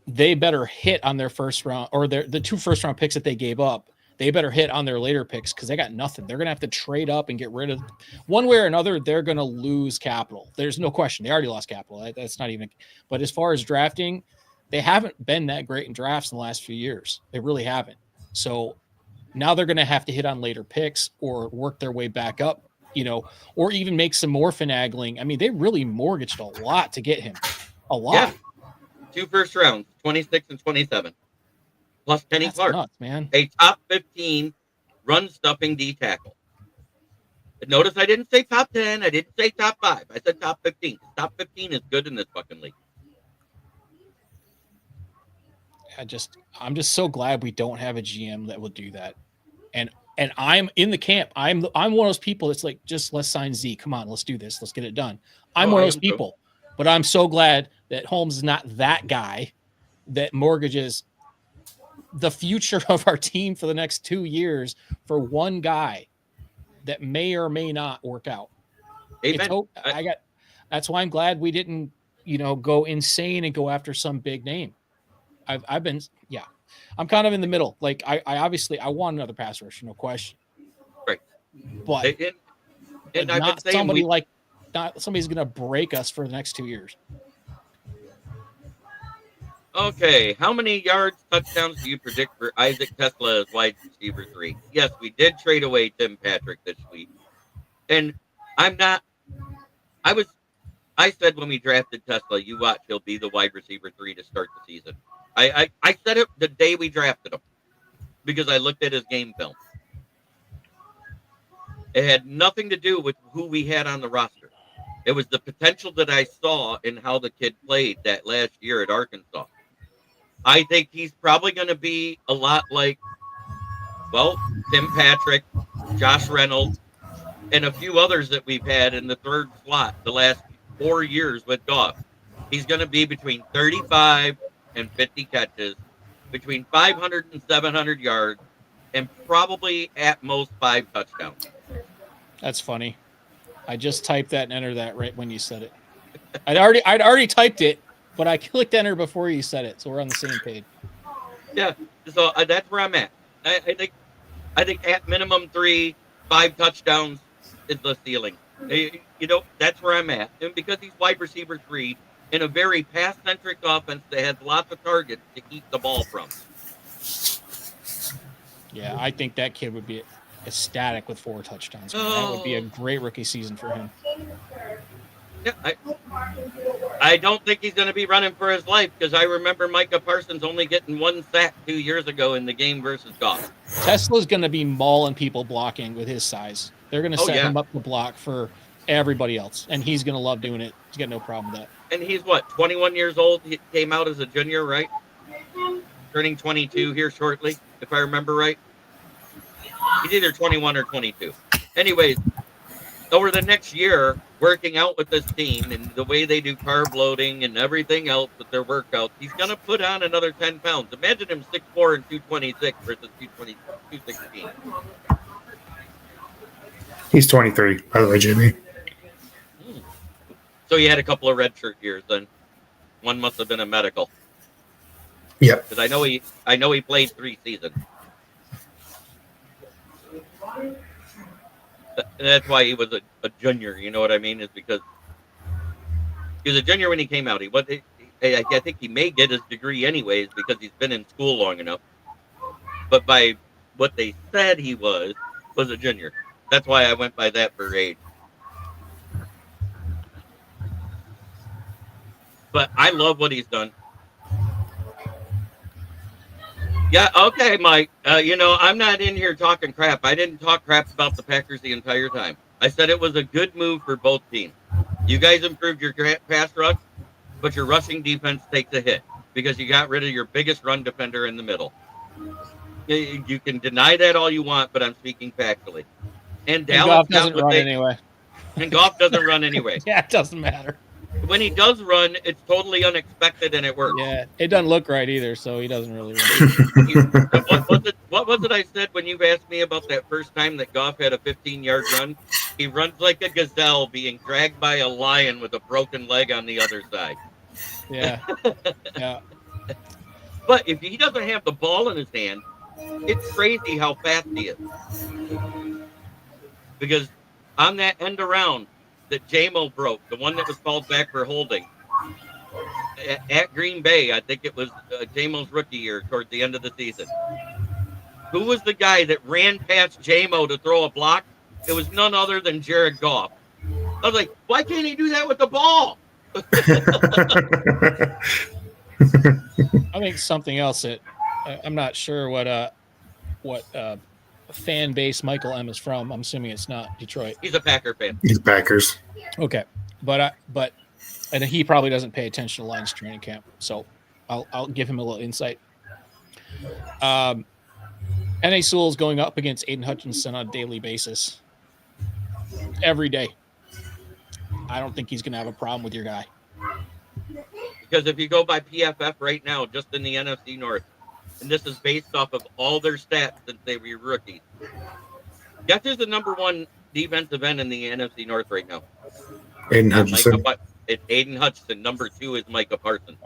they better hit on their first round or the 2 first round picks that they gave up. They better hit on their later picks because they got nothing. They're going to have to trade up and get rid of one way or another. They're going to lose capital. There's no question. They already lost capital. That's not even, but as far as drafting, they haven't been that great in drafts in the last few years. They really haven't. So now they're going to have to hit on later picks or work their way back up, or even make some more finagling. I mean, they really mortgaged a lot to get him. A lot. Yeah. 2 first rounds, 26 and 27. Plus Kenny Clark. Nuts, man. A top 15 run stuffing D tackle. Notice I didn't say top 10. I didn't say top 5. I said top 15. Top 15 is good in this fucking league. I'm just so glad we don't have a GM that will do that. And I'm in the camp. I'm one of those people that's like, just let's sign Z. Come on, let's do this. Let's get it done. I'm one of those people. But I'm so glad that Holmes is not that guy that mortgages the future of our team for the next 2 years for one guy that may or may not work out. That's why I'm glad we didn't, go insane and go after some big name. I'm kind of in the middle. Like I obviously I want another pass rusher, no question. Right. But and not somebody's going to break us for the next 2 years. Okay, how many yards, touchdowns do you predict for Isaac Tesla as wide receiver 3? Yes, we did trade away Tim Patrick this week. And I said when we drafted Tesla, you watch, he'll be the wide receiver 3 to start the season. I said it the day we drafted him because I looked at his game film. It had nothing to do with who we had on the roster. It was the potential that I saw in how the kid played that last year at Arkansas. I think he's probably going to be a lot like, Tim Patrick, Josh Reynolds, and a few others that we've had in the third slot the last 4 years with Goff. He's going to be between 35 and 50 catches, between 500 and 700 yards, and probably at most 5 touchdowns. That's funny. I just typed that and entered that right when you said it. I'd already typed it, but I clicked enter before you said it, so we're on the same page. Yeah, so that's where I'm at. I think at minimum 3, 5 touchdowns is the ceiling. That's where I'm at. And because he's wide receiver 3 in a very pass-centric offense that has lots of targets to keep the ball from. Yeah, I think that kid would be ecstatic with 4 touchdowns. That would be a great rookie season for him. Yeah, I don't think he's going to be running for his life because I remember Micah Parsons only getting 1 sack 2 years ago in the game versus Goff. Tesla's going to be mauling people blocking with his size. They're going to set him up to block for everybody else, and he's going to love doing it. He's got no problem with that. And he's 21 years old? He came out as a junior, right? Turning 22 here shortly, if I remember right. He's either 21 or 22. Anyways, over the next year, working out with this team and the way they do carb loading and everything else with their workouts, he's going to put on another 10 pounds. Imagine him 6'4" and 226 versus 216. He's 23, by the way, Jimmy. So he had a couple of redshirt years then. One must have been a medical. Yep. Because I know he played 3 seasons. That's why he was a junior. You know what I mean? Is because he was a junior when he came out. I think he may get his degree anyways because he's been in school long enough. But by what they said he was a junior. That's why I went by that for age. But I love what he's done. Yeah, okay, Mike. I'm not in here talking crap. I didn't talk crap about the Packers the entire time. I said it was a good move for both teams. You guys improved your pass rush, but your rushing defense takes a hit because you got rid of your biggest run defender in the middle. You can deny that all you want, but I'm speaking factually. And Dallas Goff doesn't run anyway. And Goff doesn't run anyway. Yeah, it doesn't matter. When he does run, it's totally unexpected and it works. Yeah, it doesn't look right either, so he doesn't really run. What was it I said when you asked me about that first time that Goff had a 15-yard run? He runs like a gazelle being dragged by a lion with a broken leg on the other side. Yeah. Yeah. But if he doesn't have the ball in his hand, it's crazy how fast he is. Because on that end around that JMO broke, the one that was called back for holding, at Green Bay, I think it was JMO's rookie year towards the end of the season. Who was the guy that ran past JMO to throw a block? It was none other than Jared Goff. I was like, why can't he do that with the ball? I think something else that I'm not sure what fan base Michael M is from. I'm assuming it's not Detroit. He's a Packer fan. He's Packers. Okay, but and he probably doesn't pay attention to Lions training camp, so I'll give him a little insight. N.A. Sewell's going up against Aiden Hutchinson on a daily basis, every day. I don't think he's going to have a problem with your guy. Because if you go by PFF right now, just in the NFC North, and this is based off of all their stats since they were rookies, guess who's the number one defensive end in the NFC North right now? Aiden Hutchinson. It's Aiden Hutchinson. Number 2 is Micah Parsons.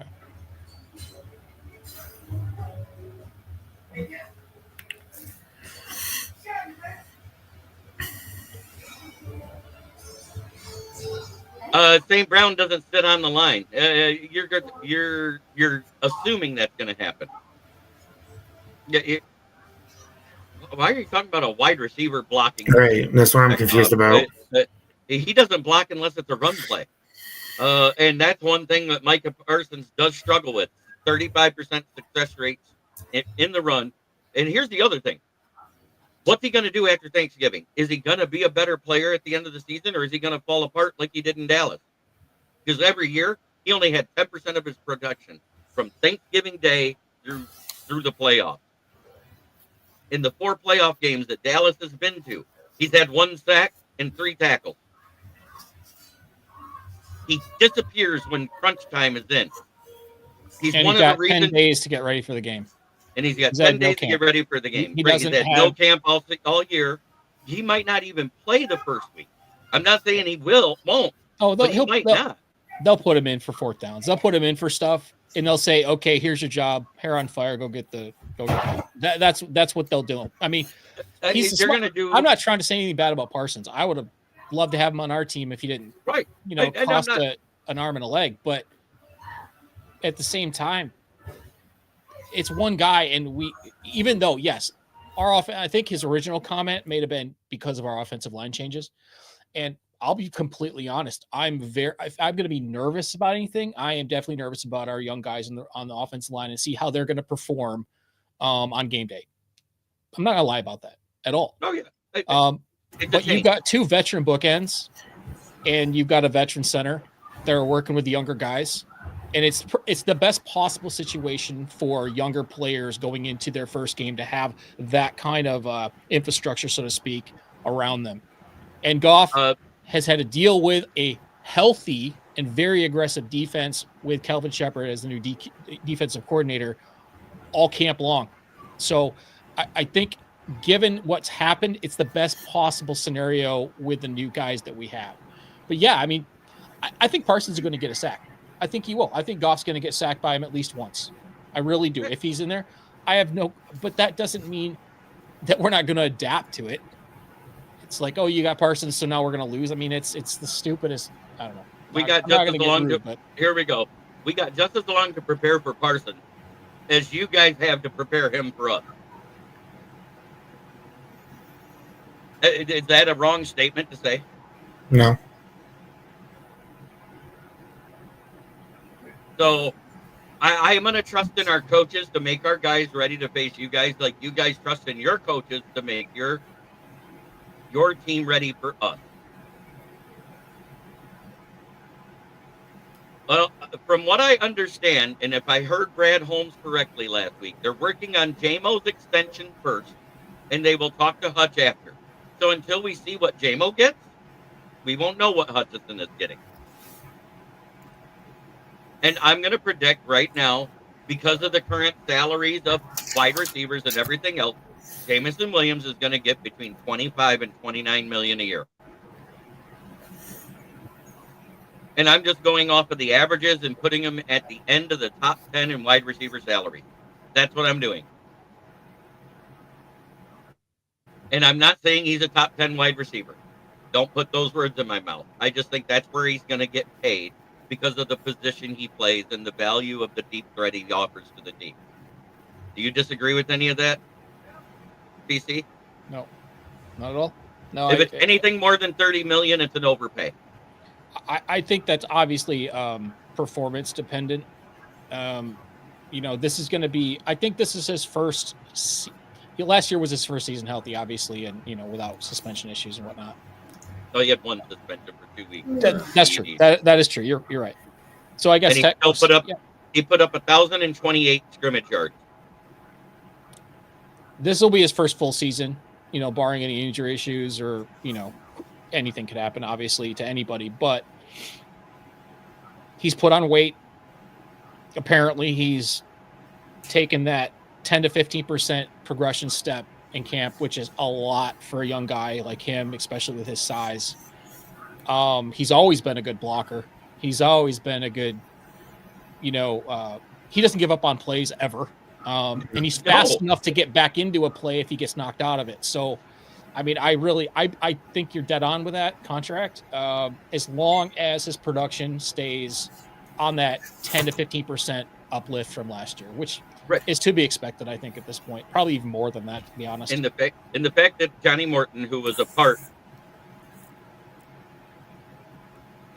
St. Brown doesn't sit on the line. You're assuming that's going to happen. Yeah. Why are you talking about a wide receiver blocking? Right, that's what I'm confused about. He doesn't block unless it's a run play. And that's one thing that Micah Parsons does struggle with. 35% success rates in the run. And here's the other thing. What's he going to do after Thanksgiving? Is he going to be a better player at the end of the season, or is he going to fall apart like he did in Dallas? Because every year, he only had 10% of his production from Thanksgiving Day through the playoffs. In the 4 playoff games that Dallas has been to, he's had 1 sack and 3 tackles. He disappears when crunch time is in. He's and one he got of the reasons 10 days to get ready for the game. And he's got 10 days to get ready for the game. He He's doesn't had have no camp all year. He might not even play the first week. I'm not saying he won't. Oh, But he might not. They'll put him in for 4th downs. They'll put him in for stuff, and they'll say, "Okay, here's your job. Hair on fire. Go get that's what they'll do." I mean, They're going to do. I'm not trying to say anything bad about Parsons. I would have loved to have him on our team if he didn't, right. Cost an arm and a leg. But at the same time, it's one guy, and even though yes, I think his original comment may have been because of our offensive line changes, and I'll be completely honest. If I'm going to be nervous about anything, I am definitely nervous about our young guys on the offensive line and see how they're going to perform on game day. I'm not going to lie about that at all. Oh yeah. But you've got 2 veteran bookends, and you've got a veteran center that are working with the younger guys, and it's the best possible situation for younger players going into their first game to have that kind of infrastructure, so to speak, around them. And Goff has had to deal with a healthy and very aggressive defense with Kelvin Shepard as the new defensive coordinator all camp long. So I think given what's happened, it's the best possible scenario with the new guys that we have. But yeah, I mean, I think Parsons is going to get a sack. I think he will. I think Goff's going to get sacked by him at least once. I really do. If he's in there, but that doesn't mean that we're not going to adapt to it. It's like, oh, you got Parsons, so now we're going to lose. I mean, it's the stupidest. I don't know. We got just as long to. Here we go. We got just as long to prepare for Parsons as you guys have to prepare him for us. Is that a wrong statement to say? No. So I am going to trust in our coaches to make our guys ready to face you guys, like you guys trust in your coaches to make your team ready for us. Well, from what I understand, and if I heard Brad Holmes correctly last week, they're working on JMO's extension first, and they will talk to Hutch after. So until we see what JMO gets, we won't know what Hutchinson is getting. And I'm going to predict right now, because of the current salaries of wide receivers and everything else, Jameson Williams is going to get between 25 and 29 million a year. And I'm just going off of the averages and putting him at the end of the top 10 in wide receiver salary. That's what I'm doing. And I'm not saying he's a top 10 wide receiver. Don't put those words in my mouth. I just think that's where he's going to get paid because of the position he plays and the value of the deep threat he offers to the team. Do you disagree with any of that, BC? No, not at all. No, If it's anything more than 30 million, it's an overpay. I think that's obviously performance dependent. This is going to be. I think this is his first. Last year was his first season healthy, obviously, and without suspension issues and whatnot. So he had one suspension for 2 weeks. That's true. That is true. You're right. So I guess and he put up 1,028 scrimmage yards. This will be his first full season. Barring any injury issues or anything could happen, obviously, to anybody. But he's put on weight. Apparently, he's taken that 10 to 15% progression step in camp, which is a lot for a young guy like him, especially with his size. He's always been a good blocker. He's always been a good, he doesn't give up on plays ever. And he's fast enough to get back into a play if he gets knocked out of it. So, I mean, I think you're dead on with that contract. As long as his production stays on that 10 to 15% uplift from last year, which is to be expected, I think, at this point. Probably even more than that, to be honest. In the fact that Johnny Morton, who was a part,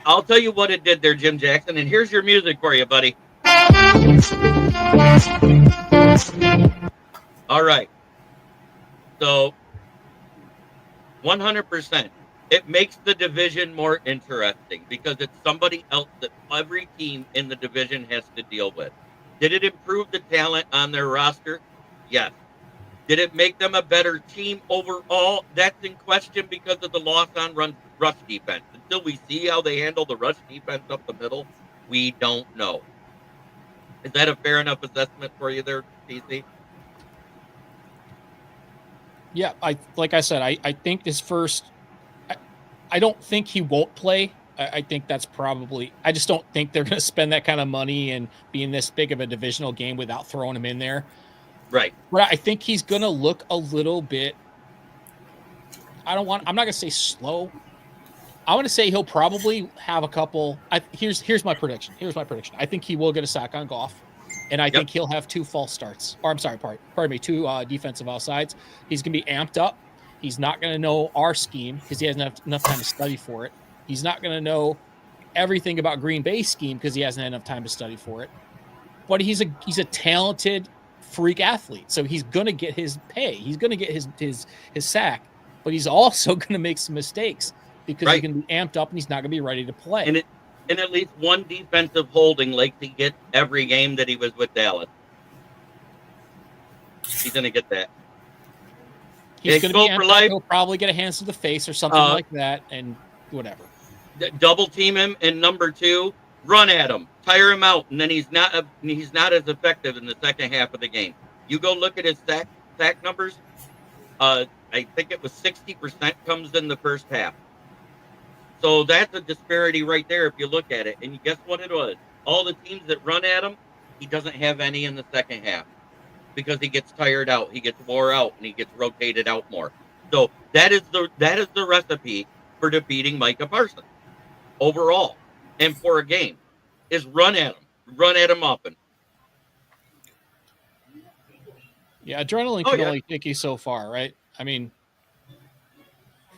I'll tell you what it did there, Jim Jackson, and here's your music for you, buddy. All right. So, 100%. It makes the division more interesting because it's somebody else that every team in the division has to deal with. Did it improve the talent on their roster? Yes. Did it make them a better team overall? That's in question because of the loss on rush defense. Until we see how they handle the rush defense up the middle, we don't know. Is that a fair enough assessment for you there, TC? Yeah, like I said, I think his first. I don't think he won't play. I think that's probably. I just don't think they're going to spend that kind of money and be in this big of a divisional game without throwing him in there. Right. But I think he's going to look a little bit. I'm not going to say slow. I want to say he'll probably have a couple. Here's my prediction. I think he will get a sack on Goff, and I think he'll have 2 false starts. Or I'm sorry, pardon me, 2 defensive offsides. He's going to be amped up. He's not going to know our scheme because he hasn't had enough time to study for it. He's not going to know everything about Green Bay's scheme because he hasn't had enough time to study for it. But he's a talented freak athlete, so he's going to get his pay. He's going to get his sack, but he's also going to make some mistakes because he's going to be amped up and he's not going to be ready to play. And at least one defensive holding like he gets every game that he was with Dallas. He's going to get that. He's going to be amped up. He'll probably get a hands to the face or something like that, and whatever. Double team him, and number 2, run at him, tire him out, and then he's not as effective in the second half of the game. You go look at his sack numbers. I think it was 60% comes in the first half. So that's a disparity right there if you look at it. And guess what it was? All the teams that run at him, he doesn't have any in the second half because he gets tired out, he gets wore out, and he gets rotated out more. So that is the recipe for defeating Micah Parsons overall and for a game is run at him often. Yeah, adrenaline can only take you so far, right? I mean,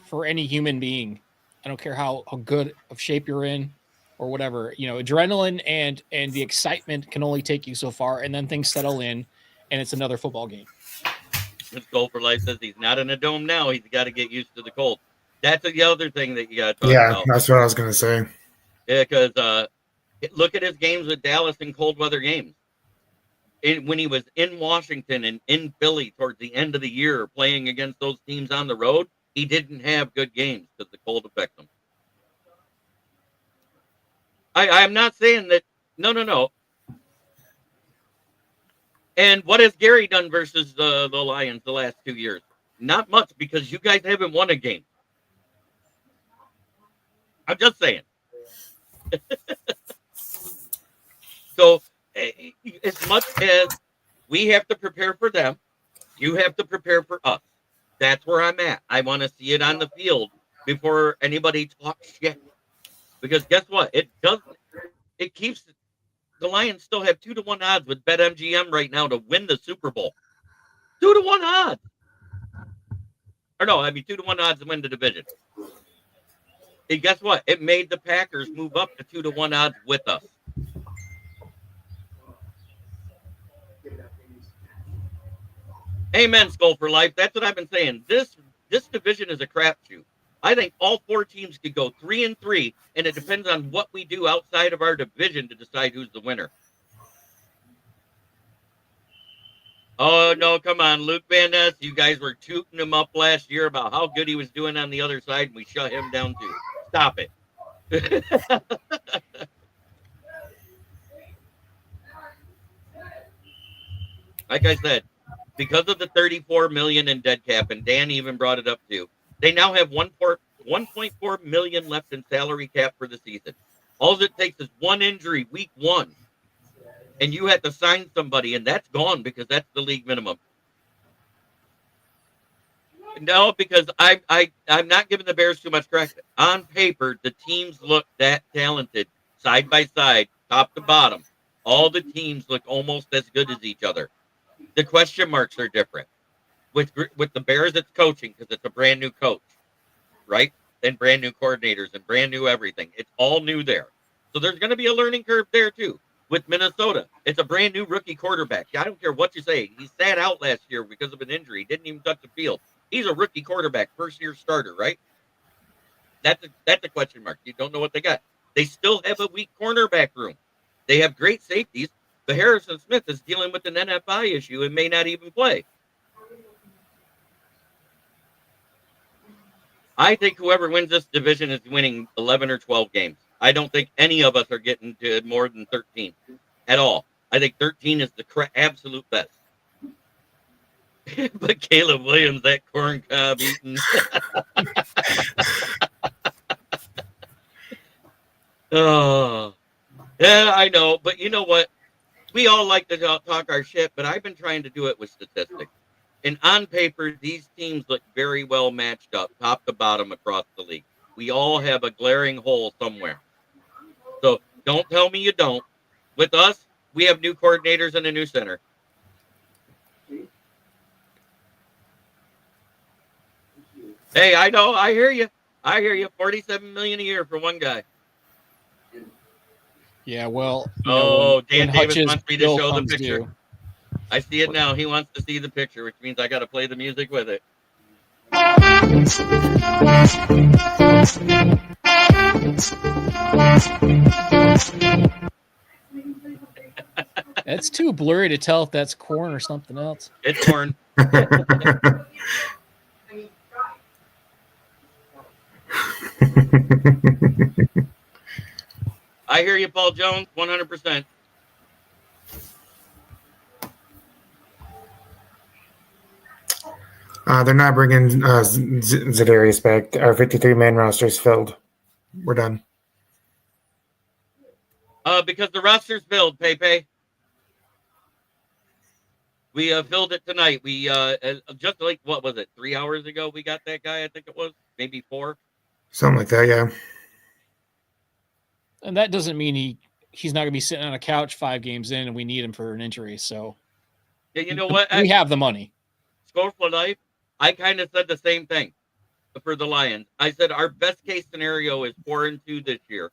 for any human being, I don't care how good of shape you're in or whatever, adrenaline and the excitement can only take you so far, and then things settle in and it's another football game. This Goal for Life says he's not in a dome now. He's got to get used to the cold. That's the other thing that you got to talk about. Yeah, that's what I was going to say. Yeah, because look at his games with Dallas in cold weather games. When he was in Washington and in Philly towards the end of the year playing against those teams on the road, he didn't have good games because the cold affects him. I'm not saying that No. And what has Gary done versus the Lions the last 2 years? Not much, because you guys haven't won a game. I'm just saying. So, as much as we have to prepare for them, you have to prepare for us. That's where I'm at. I want to see it on the field before anybody talks shit. Because guess what? It keeps the Lions still have 2-1 odds with BetMGM right now to win the Super Bowl. 2-1 odds. Or no, 2-1 odds to win the division. And guess what? It made the Packers move up to 2-1 odds with us. Amen, Skull for life. That's what I've been saying. This division is a crapshoot. I think all 4 teams could go 3-3, and it depends on what we do outside of our division to decide who's the winner. Oh, no, come on. Luke Van Ness, you guys were tooting him up last year about how good he was doing on the other side, and we shut him down too. Stop it. Like I said, because of the $34 million in dead cap, and Dan even brought it up too, they now have $1.4 million left in salary cap for the season. All it takes is one injury week 1, and you had to sign somebody, and that's gone because that's the league minimum. No, because I'm not giving the Bears too much credit. On paper, the teams look that talented, side by side, top to bottom. All the teams look almost as good as each other. The question marks are different. With the Bears, it's coaching because it's a brand new coach, right? And brand new coordinators and brand new everything. It's all new there. So there's going to be a learning curve there too. With Minnesota, it's a brand new rookie quarterback. I don't care what you say. He sat out last year because of an injury. He didn't even touch the field. He's a rookie quarterback, first-year starter, right? That's a question mark. You don't know what they got. They still have a weak cornerback room. They have great safeties, but Harrison Smith is dealing with an NFI issue and may not even play. I think whoever wins this division is winning 11 or 12 games. I don't think any of us are getting to more than 13 at all. I think 13 is the absolute best. But Caleb Williams, that corn cob eating. Oh, yeah, I know. But you know what? We all like to talk our shit, but I've been trying to do it with statistics. And on paper, these teams look very well matched up, top to bottom across the league. We all have a glaring hole somewhere. So don't tell me you don't. With us, we have new coordinators and a new center. Hey, I know. I hear you. $47 million a year for one guy. Yeah, well. Dan Davis wants me to show the picture. Due. I see it now. He wants to see the picture, which means I got to play the music with it. It's too blurry to tell if that's corn or something else. It's corn. I hear you, Paul Jones, 100%. They're not bringing Za'Darius back. Our 53-man roster is filled. We're done. Because the roster's filled, Pepe. We filled it tonight. We just like, what was it, 3 hours ago we got that guy, I think it was, maybe 4. Something like that, yeah. And that doesn't mean he's not going to be sitting on a couch 5 games in and we need him for an injury. So yeah, you know what? We have the money. Score for life. I kind of said the same thing for the Lions. I said our best case scenario is 4-2 this year.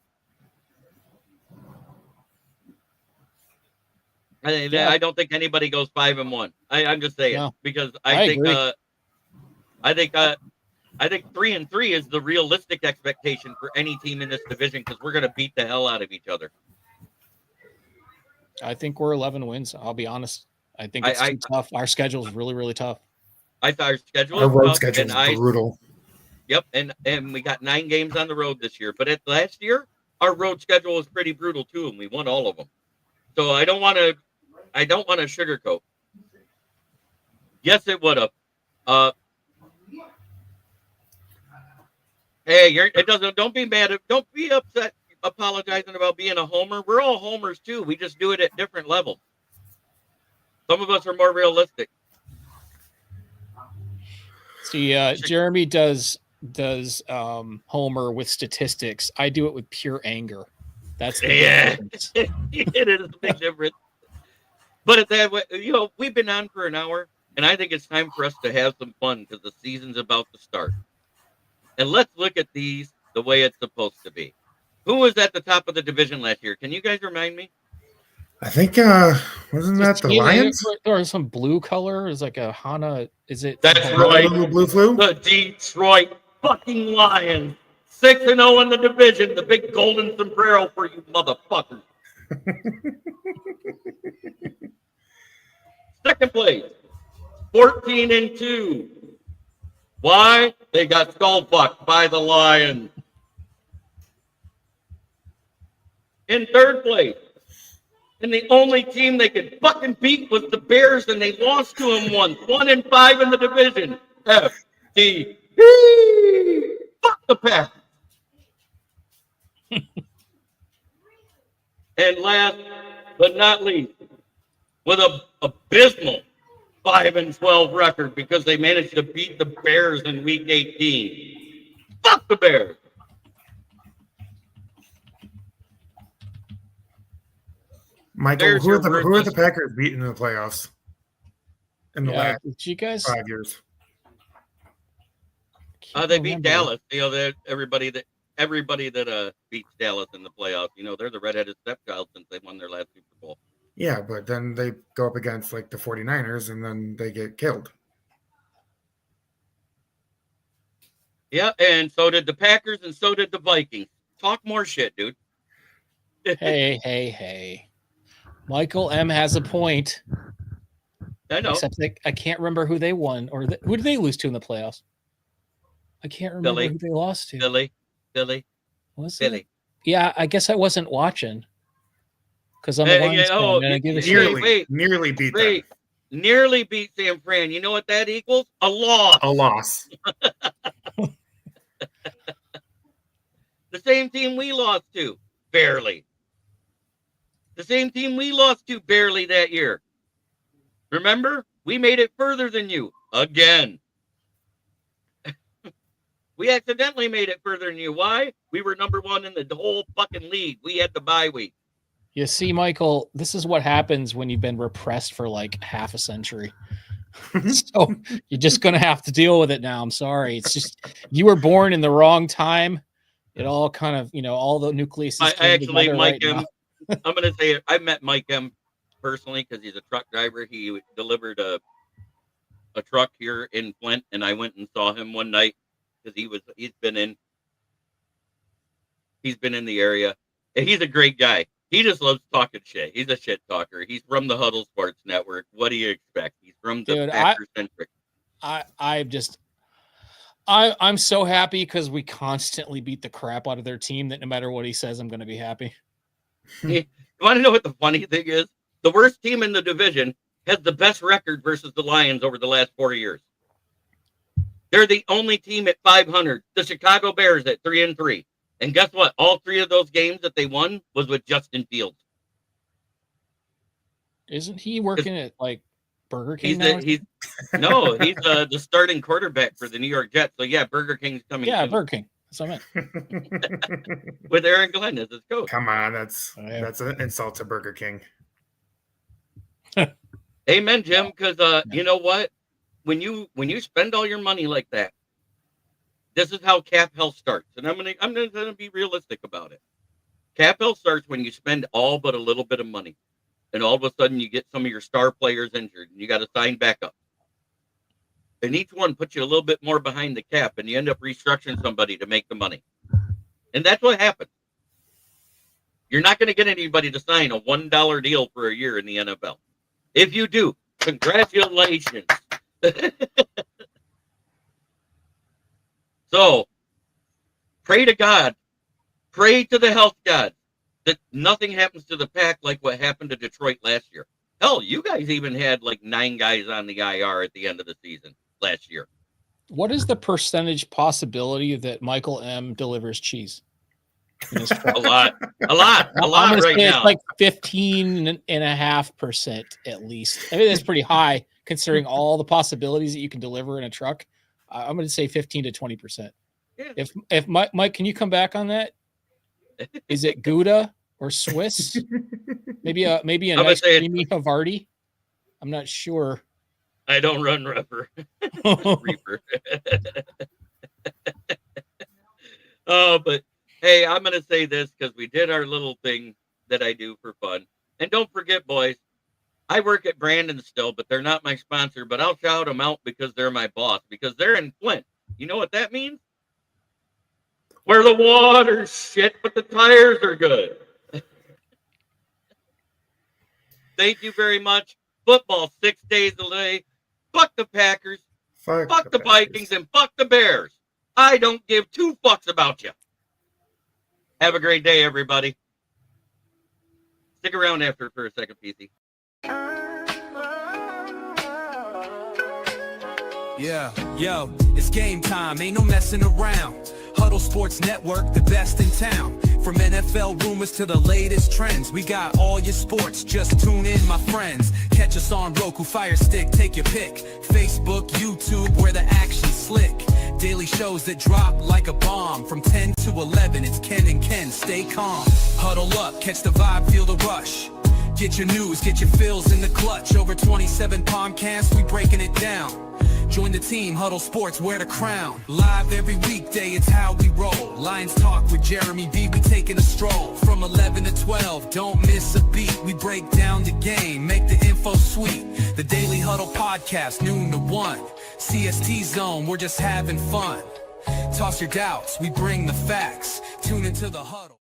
I don't think anybody goes 5-1. I'm just saying because I think 3-3 is the realistic expectation for any team in this division because we're going to beat the hell out of each other. I think we're 11 wins. I'll be honest. I think it's too tough. Our schedule is really, really tough. I thought our schedule is brutal. Yep, and we got 9 games on the road this year. But last year, our road schedule was pretty brutal too, and we won all of them. So I don't want to sugarcoat. Yes, it would have. Hey, it doesn't. Don't be mad. Don't be upset. Apologizing about being a homer. We're all homers too. We just do it at different levels. Some of us are more realistic. See, Jeremy does homer with statistics. I do it with pure anger. That's the difference. It is a big difference. But at that way, we've been on for an hour, and I think it's time for us to have some fun because the season's about to start. And let's look at these the way it's supposed to be. Who was at the top of the division last year? Can you guys remind me? I think wasn't that the Lions? Or some blue color? Is like a Hana. Is it? That's right. Blue flu. The Detroit fucking Lions, 6-0 in the division. The big golden sombrero for you motherfuckers. Second place, 14-2. Why? They got skull fucked by the Lions. In third place, and the only team they could fucking beat was the Bears, and they lost to them once. 1-5 in the division. FD. Fuck the Packers. And last but not least, with a abysmal 5-12 record because they managed to beat the Bears in Week 18. Fuck the Bears. Michael, who are the Packers beating in the playoffs in the last you guys 5 years? They beat Dallas. Everybody that beats Dallas in the playoffs, they're the redheaded stepchild since they won their last Super Bowl. Yeah, but then they go up against like the 49ers and then they get killed. Yeah, and so did the Packers and so did the Vikings. Talk more shit, dude. Hey. Michael M has a point. I know. Except I can't remember who they won or who did they lose to in the playoffs? I can't remember who they lost to. Philly. Was it? Yeah, I guess I wasn't watching because I'm a Lions fan. And I give a shit. Nearly beat them. Nearly beat San Fran. You know what that equals? A loss. A loss. The same team we lost to, barely. The same team we lost to barely that year. Remember? We made it further than you. Again. We accidentally made it further than you. Why? We were number one in the whole fucking league. We had the bye week. You see, Michael, this is what happens when you've been repressed for like half a century. So you're just going to have to deal with it now. I'm sorry. It's just, you were born in the wrong time. It all kind of, all the nucleus. I actually, Mike M. I'm going to say it. I met Mike M. personally because he's a truck driver. He delivered a truck here in Flint, and I went and saw him one night because he's been in the area, and he's a great guy. He just loves talking shit. He's a shit talker. He's from the Huddle Sports Network. What do you expect? He's from the Packer-centric. I'm so happy because we constantly beat the crap out of their team that no matter what he says, I'm going to be happy. You want to know what the funny thing is? The worst team in the division has the best record versus the Lions over the last 4 years. They're the only team at 500. The Chicago Bears at 3-3. And guess what? All three of those games that they won was with Justin Fields. Isn't he working at like Burger King? He's the starting quarterback for the New York Jets. So yeah, Burger King's coming. Yeah, Burger King. That's what I meant. With Aaron Glenn as his coach. Come on, that's an insult to Burger King. Amen, Jim. Because you know what? When you spend all your money like that, this is how cap hell starts. And I'm gonna be realistic about it. Cap hell starts when you spend all but a little bit of money, and all of a sudden you get some of your star players injured, and you got to sign backup. And each one puts you a little bit more behind the cap, and you end up restructuring somebody to make the money. And that's what happens. You're not going to get anybody to sign a $1 deal for a year in the NFL. If you do, congratulations. So, pray to God pray to the health gods that nothing happens to the Pack like what happened to Detroit last year. Hell, you guys even had like 9 guys on the IR at the end of the season last year. What is the percentage possibility that Michael M delivers cheese? A lot right say now. It's like 15.5% at least. I mean, that's pretty high considering all the possibilities that you can deliver in a truck. I'm going to say 15 to 20%. Yeah. If Mike, can you come back on that? Is it Gouda or Swiss? maybe a nice creamy Havarti. I'm not sure. I don't run Reaper. But hey, I'm going to say this because we did our little thing that I do for fun. And don't forget, boys, I work at Brandon still, but they're not my sponsor. But I'll shout them out because they're my boss, because they're in Flint. You know what that means? Where the water's shit, but the tires are good. Thank you very much. Football 6 days a day. Fuck the Packers. Fuck the Vikings, and fuck the Bears. I don't give 2 fucks about you. Have a great day, everybody. Stick around after for a second, PC. Yeah, yo, it's game time, ain't no messing around. Huddle Sports Network, the best in town. From NFL rumors to the latest trends, we got all your sports, just tune in, my friends. Catch us on Roku, Fire Stick, take your pick. Facebook, YouTube, where the action's slick. Daily shows that drop like a bomb. From 10 to 11, it's Ken and Ken, stay calm. Huddle up, catch the vibe, feel the rush. Get your news, get your fills in the clutch. Over 27 podcasts, we breaking it down. Join the team, Huddle Sports, wear the crown. Live every weekday, it's how we roll. Lions Talk with Jeremy B, we taking a stroll. From 11 to 12, don't miss a beat. We break down the game, make the info sweet. The Daily Huddle Podcast, noon to 1. CST Zone, we're just having fun. Toss your doubts, we bring the facts. Tune into the Huddle.